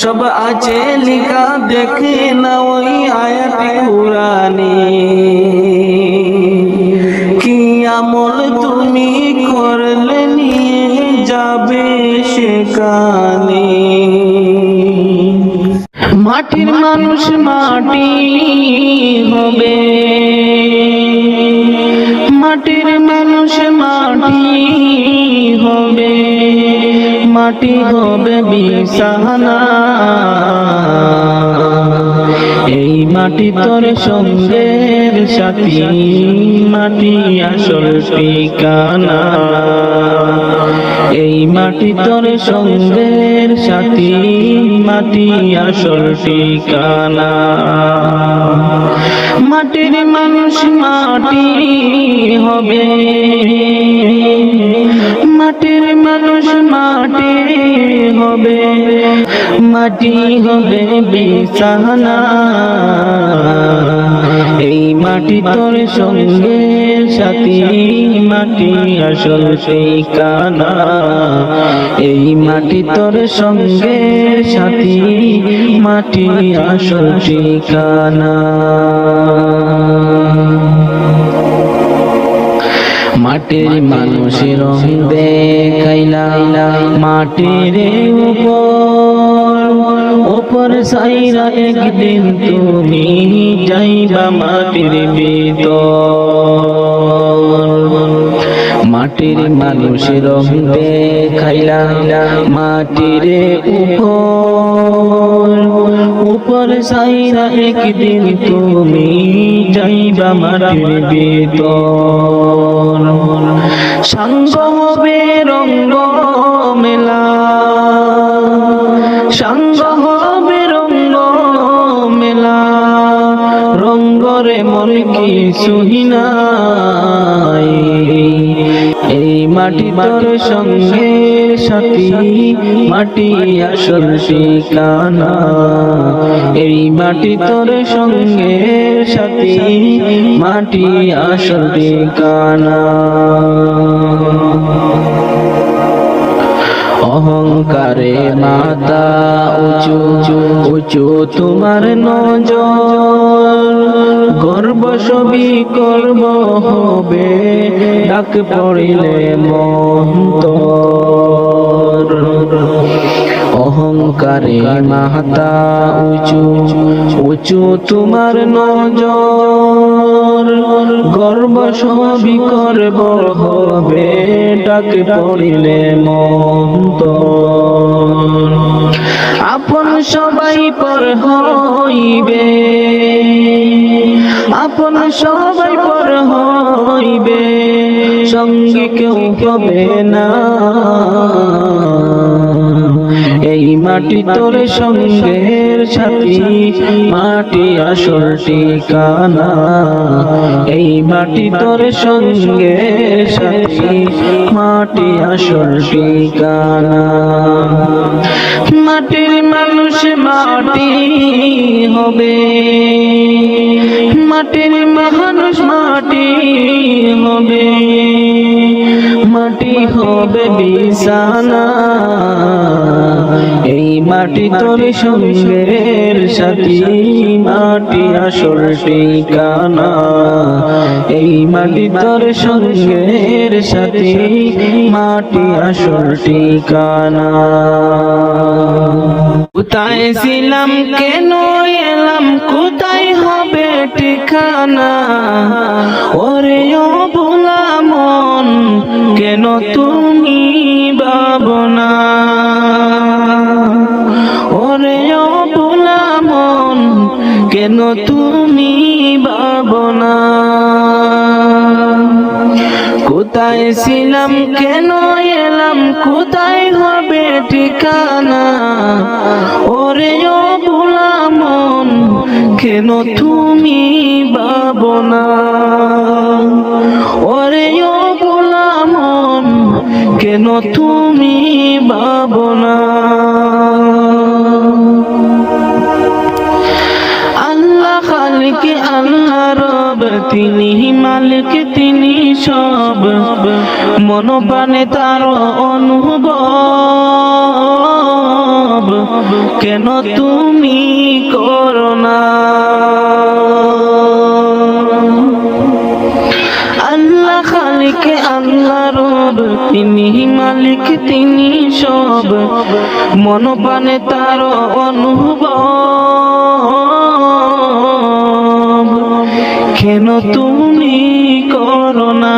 সব আছে লিখা দেখে না ওই আয়াত কুরআনে কি আমল তুমি করলে নিয়ে যাবে সেখানে মাটির মানুষ মাটি হবে মাটির মানুষ মাটি হবে মাটি হবে বিছানা এই মাটি তোর সঙ্গের সাথী মাটি আসল ঠিকানা এই মাটি তোর সঙ্গের সাথী মাটি আসল ঠিকানা মাটির মানুষ মাটি হবে মাটির মানুষ মাটি হবে মাটি হবে বিছানা এই মাটি তোর সঙ্গের সাথী মাটি আসল ঠিকানা এই মাটি তোর সঙ্গের সাথী মাটি আসল ঠিকানা মাটির মানুষের রং দেখাইলা মাটির উপর সাইরা একদিন তুমি যাইবা মাটির ভিতর মাটির মানুষের রং দেখাইলা মাটির উপর সাইরা একদিন তুমি যাইবা মাটির ভিতর সঙ্গ হবে রঙ্গ মেলা সঙ্গ হবে রঙ্গ মেলা রঙ্গরে মন কি সুহিনাই এই মাটি তোর সঙ্গের সাথী মাটি আসল ঠিকানা এই মাটি তোর সঙ্গের সাথী মাটি আসল ঠিকানা অহংকারে মাথা উঁচু উঁচু তোমার নজর গর্ব সবই করব হবে ডাক পড়িলে মন্তর অহংকারে মাথা উঁচু উঁচু তোমার নজর গর্ব সবই করব হবে ডাক পড়িলে মন্তর আপন সবাই পর হইবে আপন সবাই পর হইবে সঙ্গে কেউ হবে না এই মাটি তোর সঙ্গের সাথী মাটি আসল ঠিকানা এই মাটি তোর সঙ্গের সাথী মাটি আসল ঠিকানা মাটির মানুষ মাটি হবে মাটির মানুষ মাটি হবে মাটি হবে বিছানা এই মাটি তোর সঙ্গের সাথী মাটি আসল ঠিকানা এই মাটি তোর সঙ্গের সাথী মাটি আসল ঠিকানা কোথায় ছিলাম কেন এলাম কোথায় হবে ঠিকানা ওরে ও ভোলা মন কেন তুমি ভাবনা ওরে ও ভোলা মন কেন তুমি ভাবনা কোথায় ছিলাম কেন এলাম কোথায় হবে ঠিকানা ওরে ও ভোলা মন কেন তুমি ভাবনা ওরে ও ভোলা মন কেন তুমি ভাবনা আল্লাহ খালি খালিকে আল্লাহ রব, তিনি মালিক তিনি সব, মন প্রাণে তার অনুভব, কেন তুমি করো না? আল্লাহ খালিকে আল্লাহ রব, তিনি মালিক তিনি সব, মন প্রাণে তার অনুভব, কেন তুমি করো না?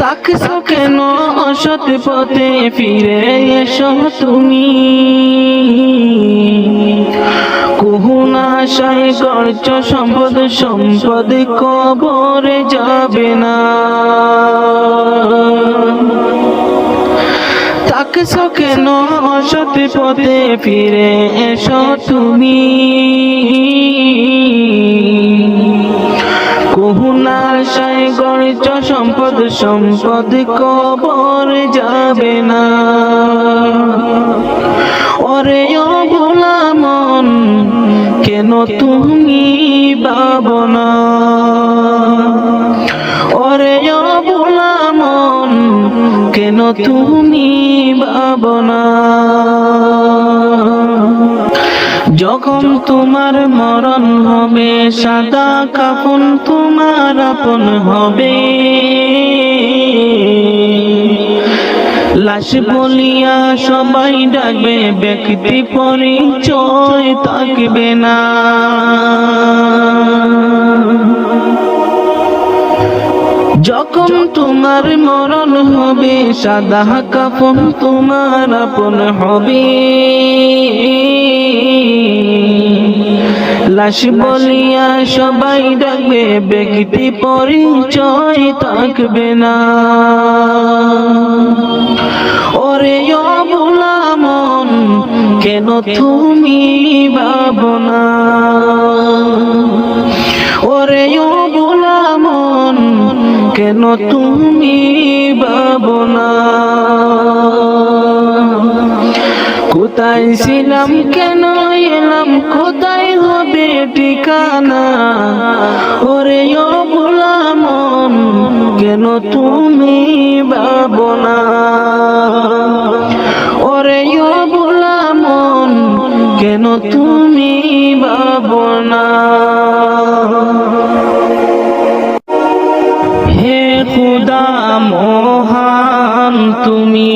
তাকছো কেন অসৎ পথে, ফিরে এসো তুমি, কুহুনা আশায় গর্জ সম্পদ, সম্পদ কবরে যাবে না। তাকছো কেন অসৎ পথে, ফিরে এসো তুমি, কুহুনার আশায় গর্জ সম্পদ, সম্পদ কবরে যাবে না। ওরে ও ভোলা মন, কেন তুমি ভাবো না? ওরে ও ভোলা মন, কেন তুমি ভাবো না? যখন তোমার মরণ হবে, সাদা কাফন তোমার আপন হবে, লাশ বলিয়া সবাই ডাকবে, ব্যক্তি পরিচয় থাকবে না। যখন তোমার মরণ হবে, সাদা কাফন তোমার আপন হবে, লাশ বলিয়া সবাই ডাকবে, ব্যক্তি পরিচয় থাকবে না। ওরে ও ভোলা মন, কেন তুমি ভাবো না? ওরে ও ভোলা মন, কেন তুমি ভাবো না? কোথায় ছিলাম কেন এলাম, কোথায় হবে ঠিকানা? ওরে ও ভোলা মন, কেন তুমি ভাবো না? ওরে ও ভোলা মন, কেন তুমি ভাবো না? হে খুদা মহান তুমি,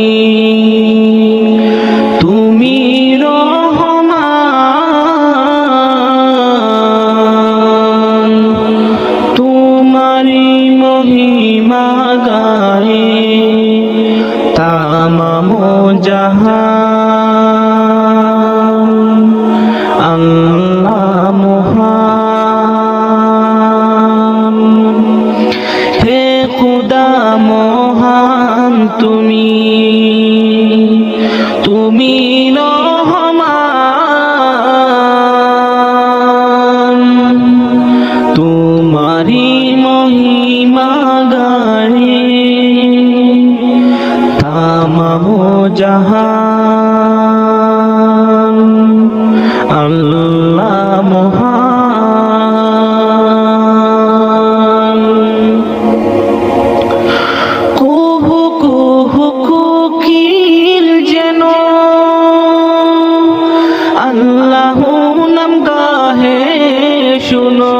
তুমি রহমান, তোমারি মহিমা গায়ে তামাম জাহান। আল্লাহ মহান, হে খুদা মহান তুমি, তুমি রহমান, তোমারি মহিমা গায়ে তামাম জাহান। আল্লাহ মহান। কুহু কুহু কোকিল যেন আল্লাহ নাম গাহে শুনো,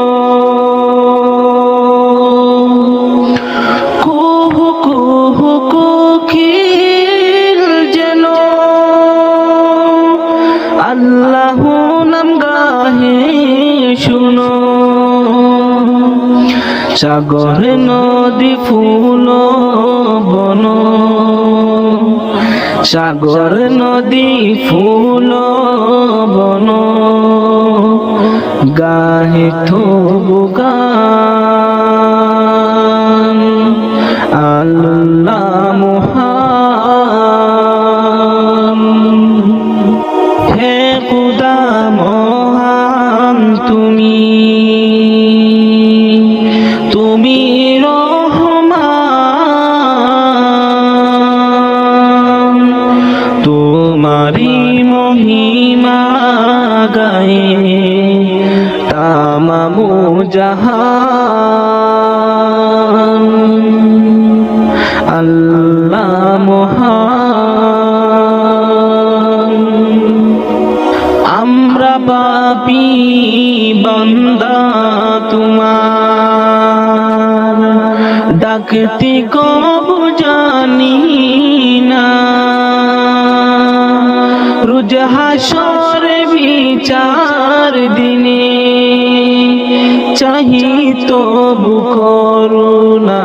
কুহু কুহু কোকিল যেন আল্লাহ নাম গাহে শুনো। সাগর নদী ফুল বন, সাগর নদী ফুল বন, গাহে তবু গান। আল্লাহ মহান, হে খুদা মহান তুমি, তুমি রহমান, তোমারি মহিমা গায়ে গায়ে তামামু জাহান আল্লাহ মহান আমরা পাপী বান্দা তোমার ডাকতে কব জানি না রোজ হাসর বিচার দিনে চাহি তবু করুণা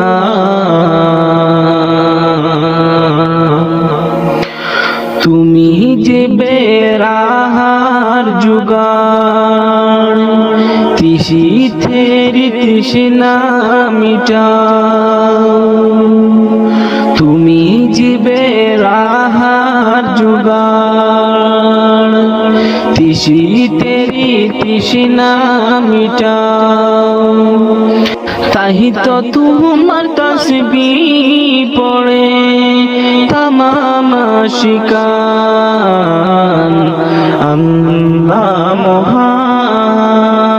তুমি যে বেরাহার জুগান তিসি থেরি তৃষ্ণা মিটাও তুমি যে বেরাহার জুগান তিসি তেরি তৃষ্ণা মিটাও তাহি তো তোমার তসবিহ পড়ে তামাম আশিকান আল্লাহ মহান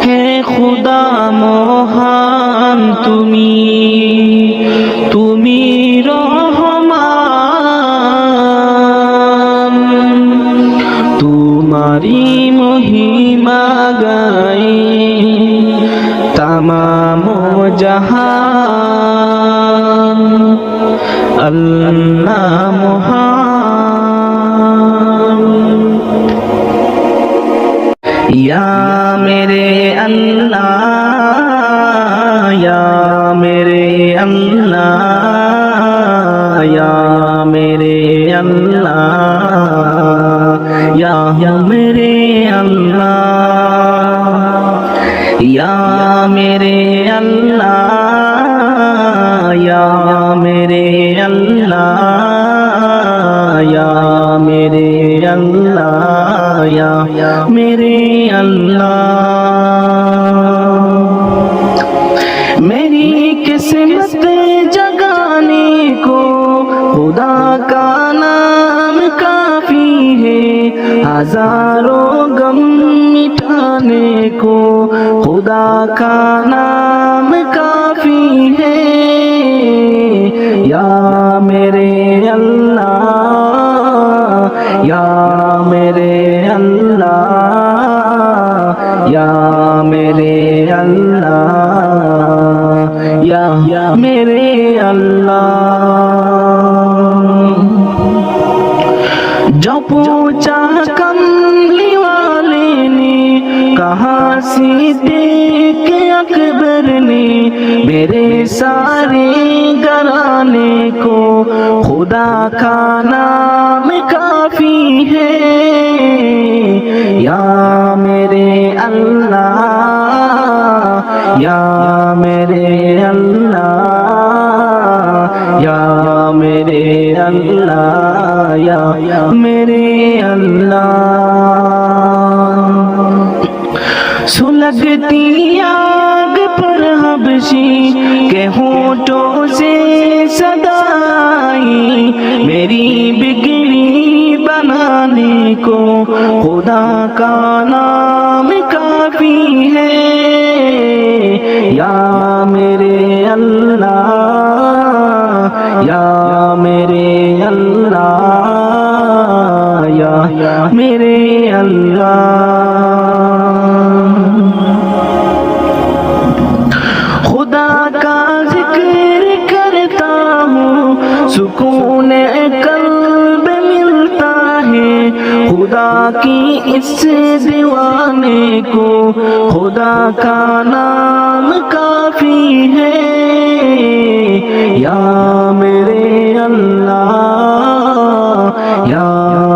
হে খুদা মহান তুমি রহমান তোমারি মহিমা গাই তামাম জাহান আল্লাহ মহান ইয়া মেরে আল্লাহ ইয়া মেরে আল্লাহ ইয়া মেরে আল্লাহ ইয়া মেরে আল্লাহ या मेरे अल्लाह या मेरे अल्लाह या मेरे अल्लाह या मेरे अल्लाह मेरी किस्मत जगाने को खुदा का नाम काफी है हजारों गम मिटाने को खुदा का नाम काफी है या मेरे अल्लाह या मेरे अल्लाह या मेरे अल्लाह या मेरे अल्लाह जो पूछा कमली वाले ने कहा सिद्दीक़ अकबर ने मेरे सारे घराने को खुदा का नाम काफी है या मेरे अल्लाह या मेरे अल्लाह या मेरे अल्लाह या मेरे अल्लाह सुलगती आग पर हबशी के होठों से सदाई मेरी बिगड़ी बनाने को खुदा का नाम काफी है या मेरे अल्लाह या मेरे अल्लाह या मेरे अल्लाह खुदा का जिक्र करता हूँ सुकून कल्ब मिलता है खुदा की इस दीवाने को खुदा का नाम काफी है या मेरे अल्लाह या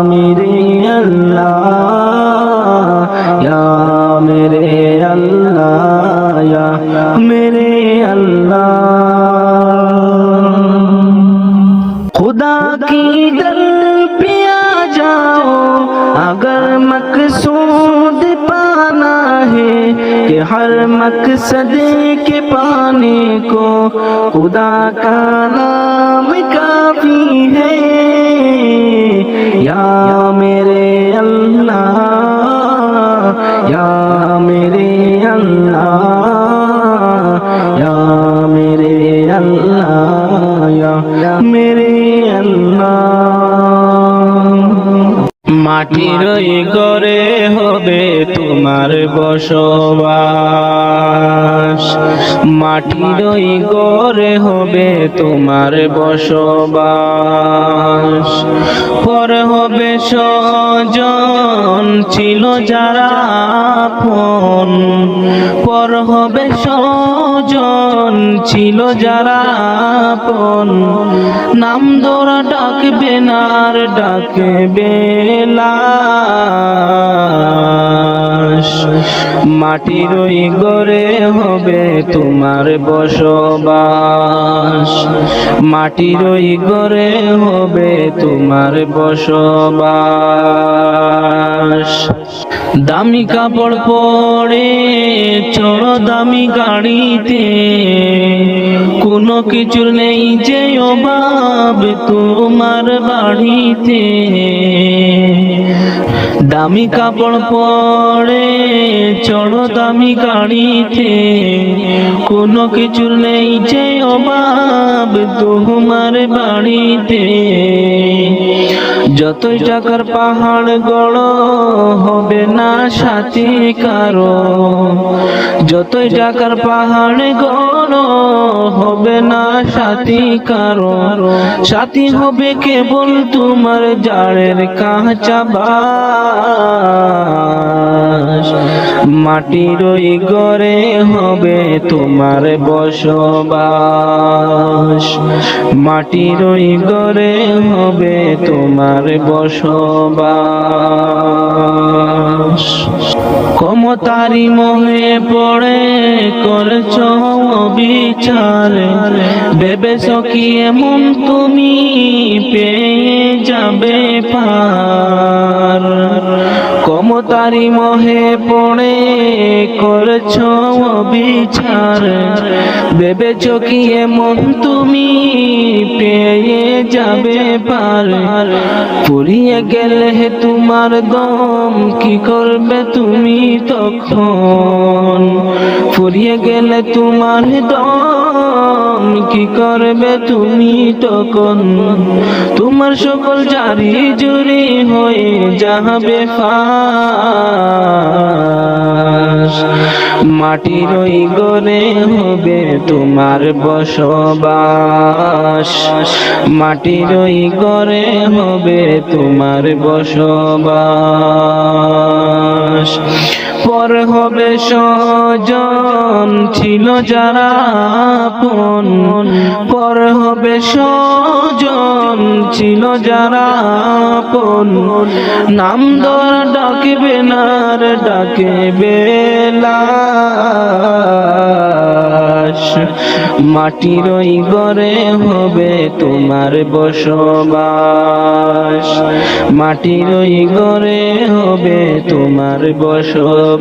मेरे अल्लाह या मेरे अल्लाह या मेरे अल्लाह खुदा की दर पे आ जाओ अगर मकसूद पाना है कि हर मकसद के पाने को खुदा का नाम काफी है। या मेरे अल्लाह, या मेरे अल्लाह, या मेरे अल्लाह, या मेरे अल्लाह। মাটির ওই ঘরে হবে তোমার বসবাস, মাটির ওই ঘরে হবে তোমার বসবাস। পর হবে স্বজন ছিল যারা আপন, পর হবে স্বজন ছিল যারা আপন। নাম ধরা ডাকবে না আর ডাকবে লাশ। মাটির ওই ঘরে হবে তোমার বসবাস, মাটির ওই ঘরে হবে তোমার বসবাস। দামি কাপড় পরে চড়ো দামি গাড়িতে, কোনো কিছুর নেই যে অভাব তোমার বাড়িতে। দামি কাপড় পরে চড়ো দামি গাড়িতে, কোনো কিছুর নেই যে অভাব তোমার বাড়িতে। যতই টাকার পাহাড় গড়ো হবে না সাথী কারো, যতই টাকার পাহাড় গড়ো হবে না সাথী কারো। সাথী হবে কেবল তোমার জাড়ের কাঁচা বাস। মাটির ওই ঘরে হবে তোমার বসবাস, মাটির ওই ঘরে হবে তোমার বসবাস। ক্ষমতারি মোহে পড়ে করছ বিচার, ভেবেছ কি এমন তুমি পেয়ে যাবে পার। ক্ষমতারি মোহে পড়ে করছ বিচার, ভেবেছ কি এমন তুমি পেয়ে যাবে পার। ফুরিয়ে গেলে তোমার দম কি করবে তুমি তখন, ফুরিয়ে গেলে তোমার দম কি করবে তুমি তখন। তোমার সকল জারি জুরি হয়ে যাবে ফাঁস। মাটির ওই ঘরে হবে তোমার বসবাস, মাটির ওই ঘরে হবে তোমার বসবাস। পর হবে স্বজন ছিল যারা আপন, পর হবে স্বজন ছিল যারা আপন। নাম ধরা ডাকবে না আর ডাকবে লাশ। মাটির ওই ঘরে হবে তোমার বসবাস, মাটির ওই ঘরে হবে তোমার বসবাস।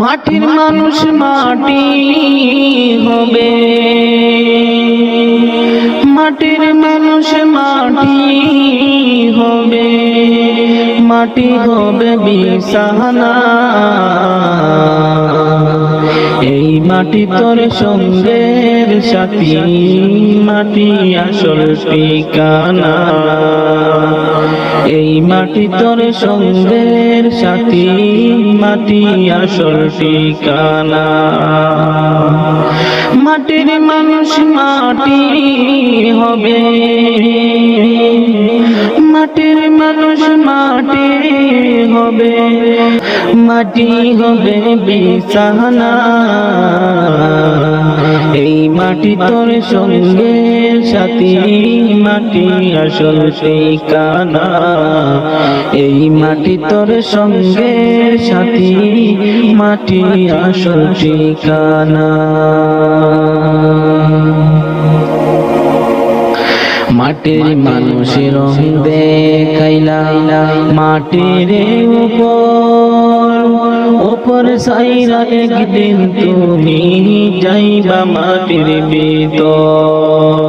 মাটির মানুষ মাটি হবে, মাটির মানুষ মাটি হবে, মাটি হবে বিছানা। এই মাটি তোর সঙ্গের সাথী, মাটি আসল ঠিকানা। এই মাটি তোর সঙ্গের সাথী, মাটি আসল ঠিকানা। মাটির মানুষ মাটি হবে, মাটির মানুষ মাটি হবে, মাটি হবে বিছানা। এই মাটি তোর সঙ্গের সাথী, মাটি আসল ঠিকানা। এই মাটি তোর সঙ্গের সাথী, মাটি আসল ঠিকানা। মাটির মানুষের রং দেখাইলা মাটির উপর, উপর সাইরা একদিন তুমি যাইবা মাটির ভিতর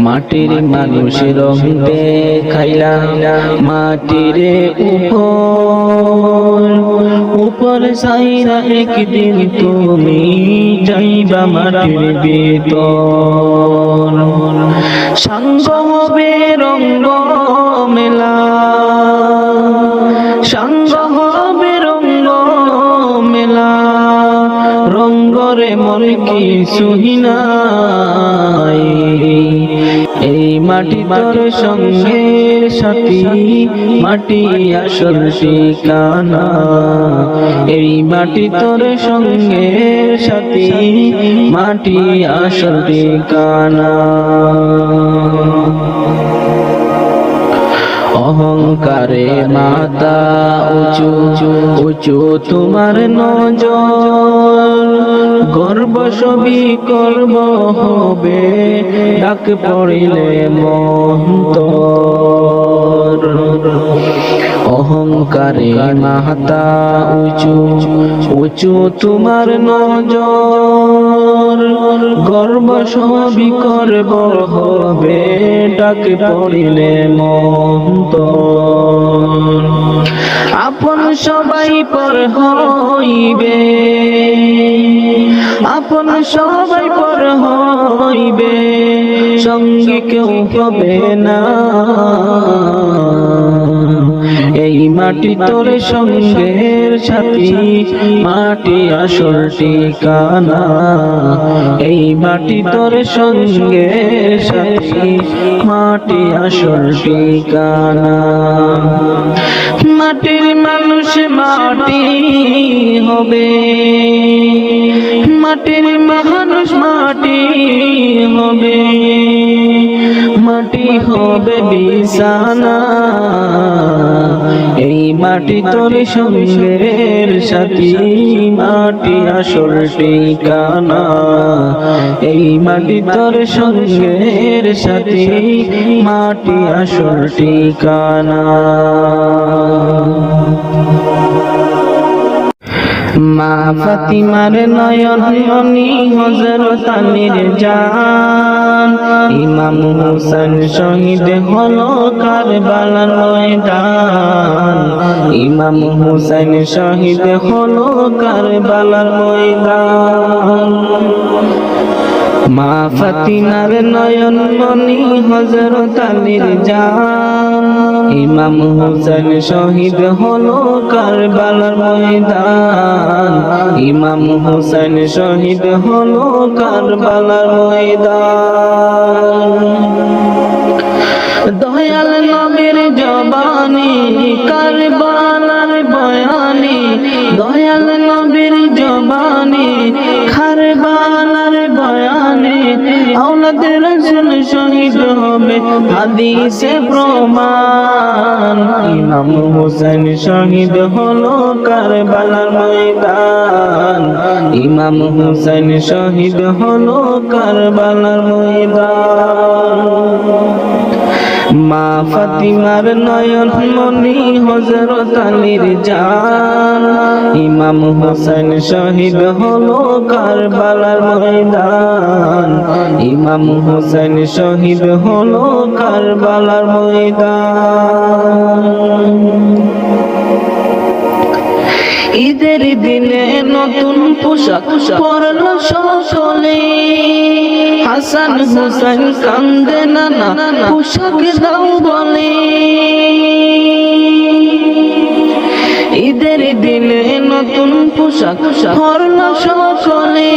মাটির মানুষ রং দেখাইলা মাটির উপর সাইরা একদিন তুমি যাইবা মাটির ভিতর সঙ্গ হবে রঙ্গ মেলা সঙ্গ হবে রঙ্গ মেলা রঙ্গরে মন কি সুহিনাই এই মাটি তোর সঙ্গের সাথী মাটি আসল ঠিকানা এই মাটি তোর সঙ্গের সাথী মাটি আসল ঠিকানা অহংকারে মাথা উঁচু উঁচু তোমার নজর গর্ব সবই করব হবে ডাক পড়িলে মন্তর অহংকারে মাথা উঁচু উঁচু তোমার নজর গর্ব সবই করব হবে ডাক পড়িলে মন্তর আপন সবাই পর হইবে আপন সবাই পর হইবে সঙ্গে কেউ হবে না এই মাটি তোর সঙ্গের সাথী মাটি আসল ঠিকানা এই মাটি তোর সঙ্গের সাথী মাটি আসল ঠিকানা মাটির মানুষ মাটি হবে মাটির মানুষ মাটি হবে মাটি হবে বিছানা এই মাটি তোর সঙ্গের সাথী মাটি আসল ঠিকানা এই মাটি তোর সঙ্গের সাথী মাটি আসল ঠিকানা মা ফাতিমার নয়ন মনি হযরত আলীর জান ইমাম হোসেন শহীদ হলো কারবালার ময়দান ইমাম হোসেন শহীদ হলো কারবালার ময়দান মা ফাতিমার নয়ন মনি হযরত আলীর জান ইমাম হোসেন শহীদ হলো কারবালার ময়দান ইমাম হোসেন শহীদ হলো কারবালার ময়দান দয়াল নবীর জবানি কারবালার বয়ানি দয়াল নবীর জবানি কারবালার বয়ানি আওলাদ রাসূল শহীদ হবে হাদিসে প্রমাণ ইমাম হোসেন শহীদ হলো কারবালার ময়দান ইমাম হোসেন শহীদ হলো কারবালার ময়দান মা ফাতিমার নয়ন মনি হযরত আলীর জান ইমাম হোসেন শহীদ হলো কারবালার ময়দান ইমাম হোসেন শহীদ হলো কারবালার ময়দান ঈদের দিনে নতুন পোশাক পরলো সকলে হাসান হোসেন কান্দে নানা পোশাক দাও বলে ঈদের দিনে নতুন পোশাক পরলো সকলে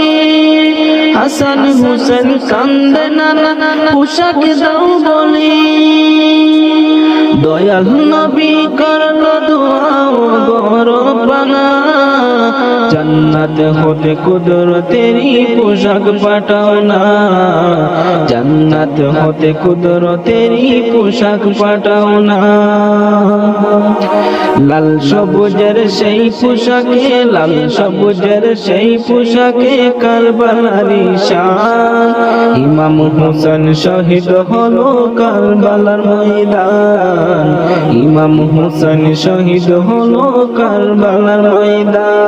হাসান হোসেন কান্দে নানা পোশাক দাও বলে দয়াল নবী করলো দোয়া বড় বানা জান্নাত হতে কুদরতেরই পোশাক পাঠাও না, জান্নাত হতে কুদরতেরই পোশাক পাঠাও না। লাল সবুজের সেই পোশাকে, লাল সবুজের সেই পোশাকে কারবালারি শান, ইমাম হোসেন শহীদ হলো কারবালার ময়দান, ইমাম হোসেন শহীদ হলো কারবালার ময়দান।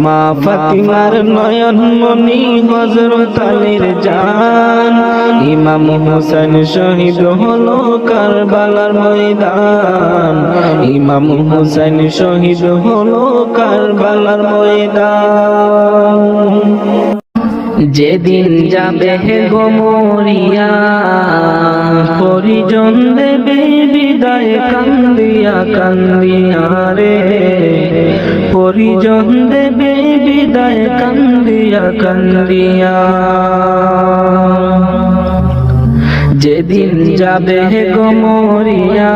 মা ফাতিমার নয়ন মনি হযরত আলীর জান, ইমাম হোসেন শহীদ হলো কারবালার ময়দান, ইমাম হোসেন শহীদ হলো কারবালার ময়দান। যেদিন যাবে হে গো মরিয়া, পরিজন দেবে বিদায় কান্দিয়া কান্দিয়া রে, পরিজন দেবে বিদায় কান্দিয়া কান্দিয়া। যেদিন যাবে হে গো মরিয়া,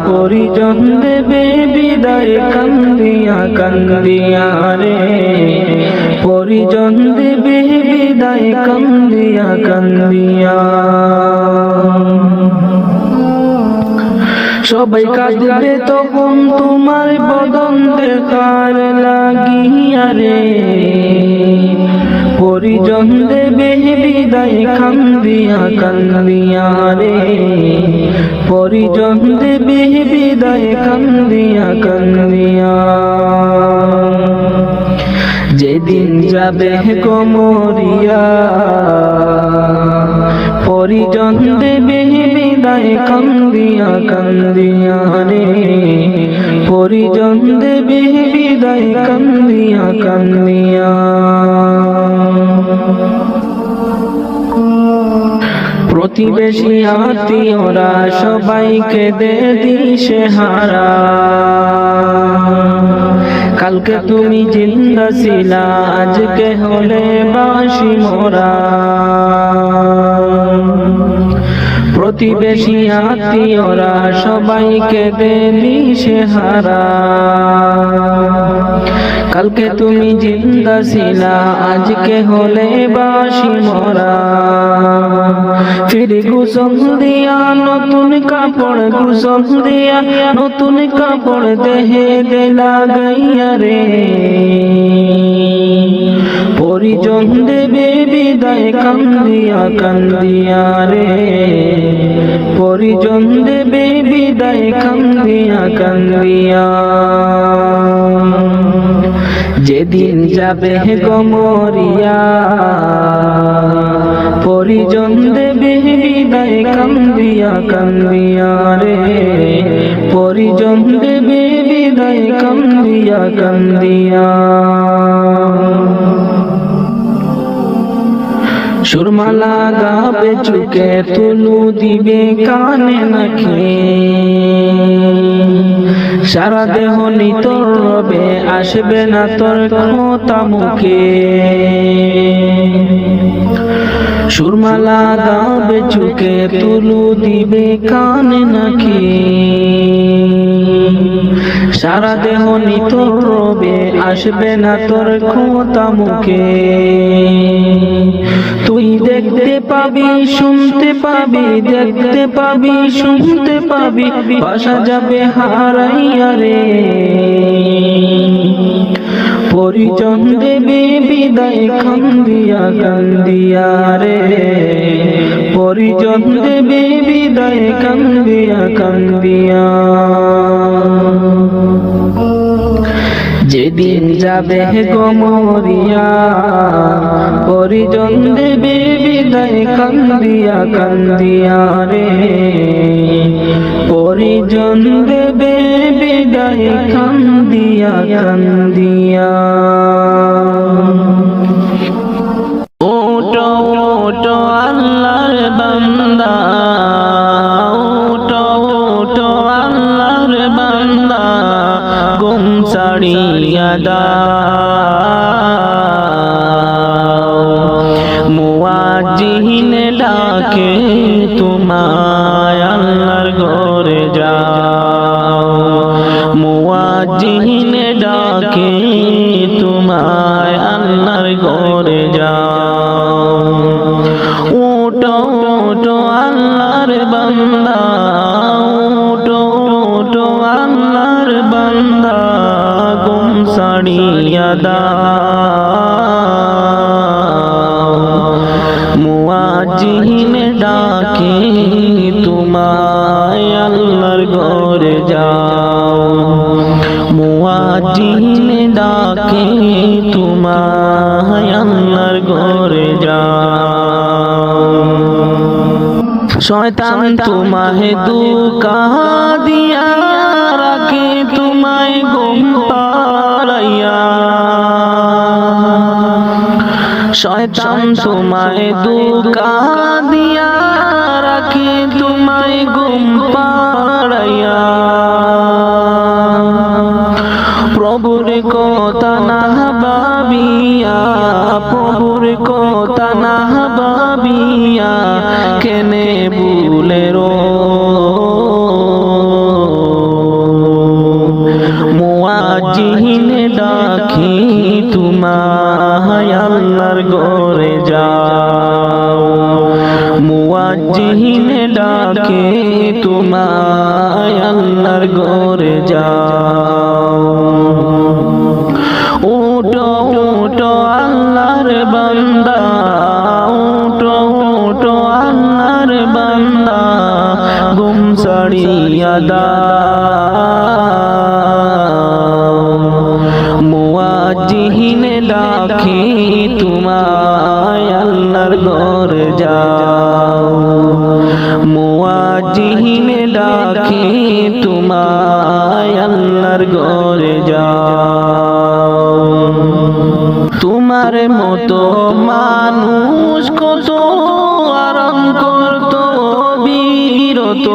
পরিজন দেবে বিদায় কান্দিয়া কান্দিয়া রে, পরিজন দেবে বিদায় কান্দিয়া কান্দিয়া। সবাই কাঁদবে তখন তোমার বদন দেখার লাগিয়া রে, পরিজন দেবে বিদায় কান্দিয়া কান্দিয়া রে, পরিজন দেবে বিদায় কান্দিয়া কান্দিয়া। যেদিন যাবে গো মরিয়া, পরিজন দেবে বিদায় কান্দিয়া কান্দিয়া রে, পরিজন দেবে বিদায় কান্দিয়া কান্দিয়া। প্রতিবেশী আত্মীয়রা সবাইকে দে দিশেহারা, কালকে তুমি জিন্দা ছিলা আজকে হলে বাসি মোরা। প্রতিবেশী আত্মীয়রা সবাইকে দে দিশেহারা, কালকে তুমি জিন্দা ছিলা আজকে হলে বাসি মোরা। ফির গোসল দিয়া নতুন কাপড়, গোসল দিয়া নতুন কাপড় দেহে দে লাগাইয়া রে, পরিজন দেবে বিদায় কান্দিয়া কান্দিয়া রে, পরিজন দেবে বিদায় কান্দিয়া কান্দিয়া। যেদিন যাবে গো মরিয়া, পরিজন দেবে বিদায় কান্দিয়া কান্দিয়া রে, পরিজন দেবে বিদায় কান্দিয়া কান্দিয়া। সুরমালা গাবে চুকে তুলু দিবে কানে নাকি, সারা দেহ নিতর রবে আসবে না তোর কথা মুখে। সুরমালা গাবে চুকে তুলু দিবে কানে নাকি, সারা দেহ নিতর রবে আসবে না তোর কথা মুখে। তুই দেখতে পাবি শুনতে পাবি, দেখতে পাবি শুনতে পাবি, ভাষা যাবে হারাইয়া রে, পরিজন দেবে বিদায় কান্দিয়া কান্দিয়া রে, পরিজন দেবে বিদায় কান্দিয়া কান্দিয়া। যেদিন যাবে গো মরিয়া, পরিজন দেবে বিদায় কান্দিয়া কান্দিয়া রে, পরিজন দেবে বিদায় কান্দিয়া কান্দিয়া। ওটো ওটো আল্লাহর বান্দা, ওটো ওটো আল্লাহর বান্দা, গুম ছাড়িয়া দাও, মুয়াজ্জিন ডাকে তোমায় আল্লাহর ঘরে যাও, আল্লাহর বান্দা ওঠো ওঠো আল্লাহর বান্দা ঘুম ছাড়িয়া দাও মুয়াজ্জিন ডাকে তোমায় আল্লাহর ঘরে যাও মুয়াজ্জিন ডাকে তোমায় আল্লাহর ঘরে যাও শয়তান তোমায় ধোঁকা দিয়া রাখে তোমায় ঘুম পাড়াইয়া শয়তান তোমায় ধোঁকা দিয়া রাখে তোমায় ঘুম পাড়াইয়া প্রভুর কথা না ভাবিয়া প্রভুর কথা না ভাবিয়া কেনে ভুলে মুয়াজ্জিন ডাকি তোমায় আল্লাহর ঘরে যাও মুয়াজ্জিন ডাকে তোমায় আল্লাহর ঘরে যাও ওঠো ওঠো আল্লাহর বান্দা ওঠো ওঠো আল্লাহর বান্দা ঘুম ছাড়িয়া দাও মুয়াজ্জিন ডাকে তোমায় আল্লাহর ঘরে যাও মুয়াজ্জিন ডাকে তোমায় আল্লাহর ঘরে যাও তোমার মতো মানুষ কত আরাম করত বিরত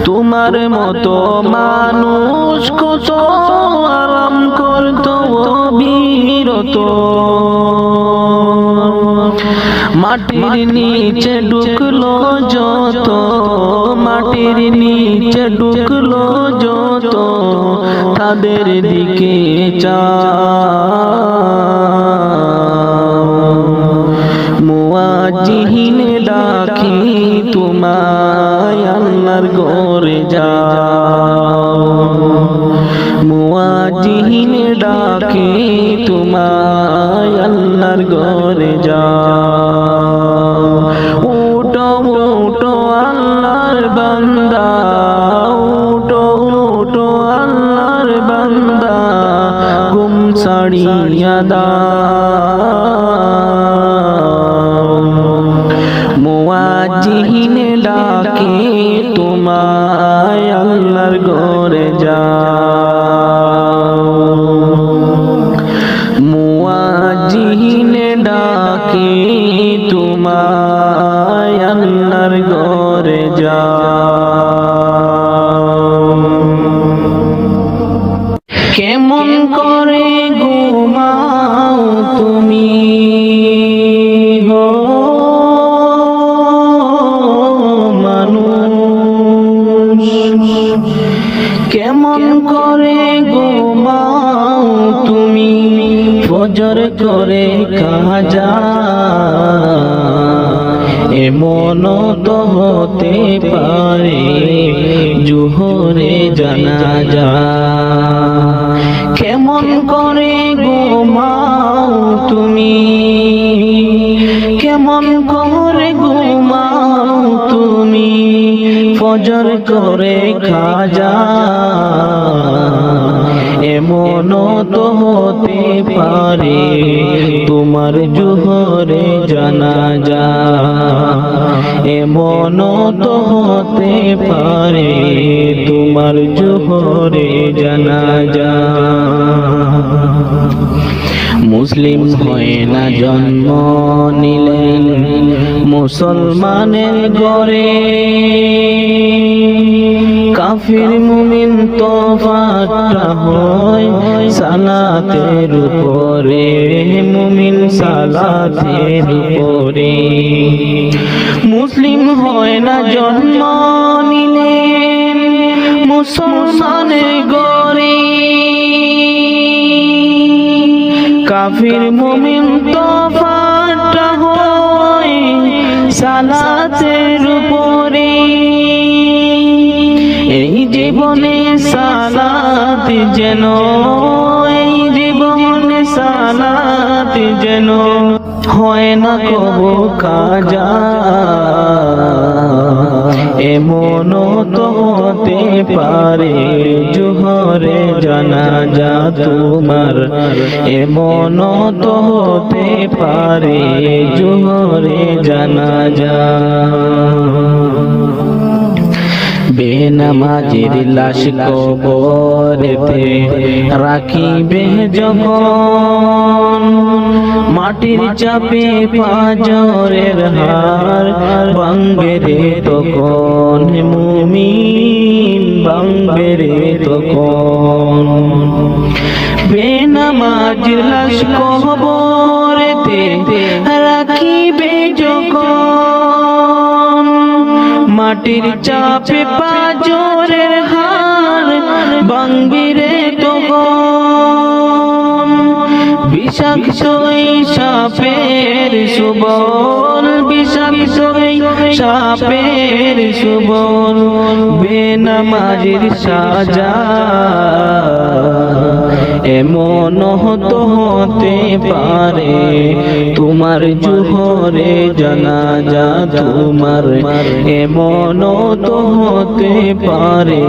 তোমার মতো মানুষ কত আরাম করত বিরত মাটির নিচে ঢুকলো যত মাটির নিচে ঢুকলো যত তাদের দিকে চাও মুয়াজ্জিন ডাকি তোমায় আল্লাহর ঘরে যাও মুয়াজ্জিন ডাকি তোমায় আল্লাহর ঘরে যাও ওঠো ওঠো আল্লাহর বান্দা ওঠো ওঠো আল্লাহর বান্দা ঘুম ছাড়িয়া দাও মুয়াজ্জিন ডাকে তোমায় আল্লাহর ঘরে যাও মুয়াজ্জিন ডাকে তোমায় আল্লাহর ঘরে যাও কেমন করে ঘুমাও তুমি হো মানুষ কেমন করে ঘুমাও তুমি ফজর করে কাজা এমন তো হতে পারে জোহরে জানাজা কেমন করে ঘুমাও তুমি কেমন করে ঘুমাও তুমি ফজর করে কাজা এমন তো হতে পারে তোমার জোহরে জানাজা এমন তো হতে পারে তোমার জোহরে জানাজা মুসলিম হয় না জন্ম নিলেন মুসলমানের ঘরে কাফির মুমিন তফাতটা হয় সালাতের উপরে মুমিন সালাতের উপরে মুসলিম হয় না জন্ম নিলেন মুসলমানের ঘরে কাফির মুমিন তফাতটা হয় সালাতের উপরে এই জীবনে সালাত যেন, এই জীবনে সালাত যেন হয় না কবু কাজা। এমন তো হতে পারে জোহরে জানাজা তোমার, এমন তো হতে পারে জোহরে জানাজা। বেনামাজির লাশ কবরেতে রাখিবে যখন, মাটির চাপে পাঁজরের হার ভাঙবে রে তখন, মুমিন ভাঙবে রে তখন। বেনামাজির লাশ কবরেতে রাখিবে যখন, মাটির চাপে পাঁজরের হার ভাঙবে রে তখন। বিষাক্ত এই সাপের সুবল, বিষাক্ত এই সাপের সুবল, বেনামাজির সাজা। এমন তো হতে পারে তোমার জোহরে জানাজা তোমার, এমন তো হতে পারে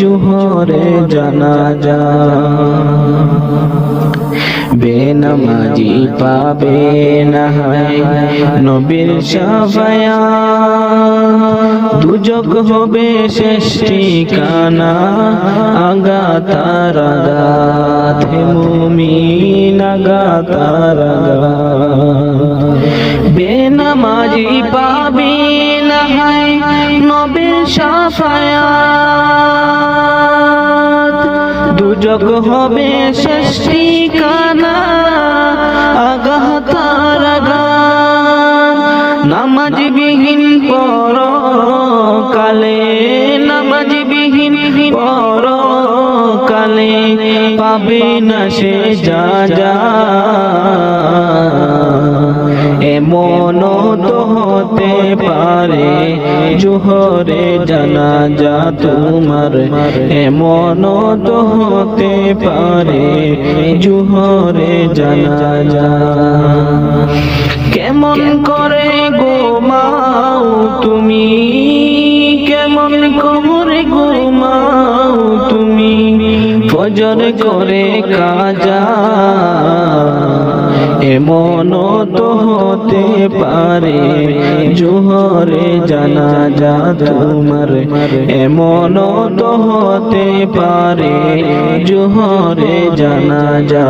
জোহরে জানাজা। বেনামাজি পাবে না নবীর শাফায়াত, দুজক হবে শেষ ঠিকানা আগাতার আগাত, হে মুমিন আগাতার আগাত। বেনামাজি পাবে না নবীর শাফায়াত, দুজক হবে শেষ ঠিকানা আগাতার আগাত। নামাজ বিহীন পরকালে, নামাজ বিহীন পরকালে পাবে না সে যা। এমন তো হতে পারে জোহরে জানাজা তোমার, এমন তো হতে পারে জোহরে জানাজা। কেমন করে ঘুমাও তুমি, কেমন করে ঘুমাও তুমি, ফজর করে কাজা। এমন তো হতে পারে জোহরে জানাজা তোমার, এমন তো হতে পারে জোহরে জানাজা।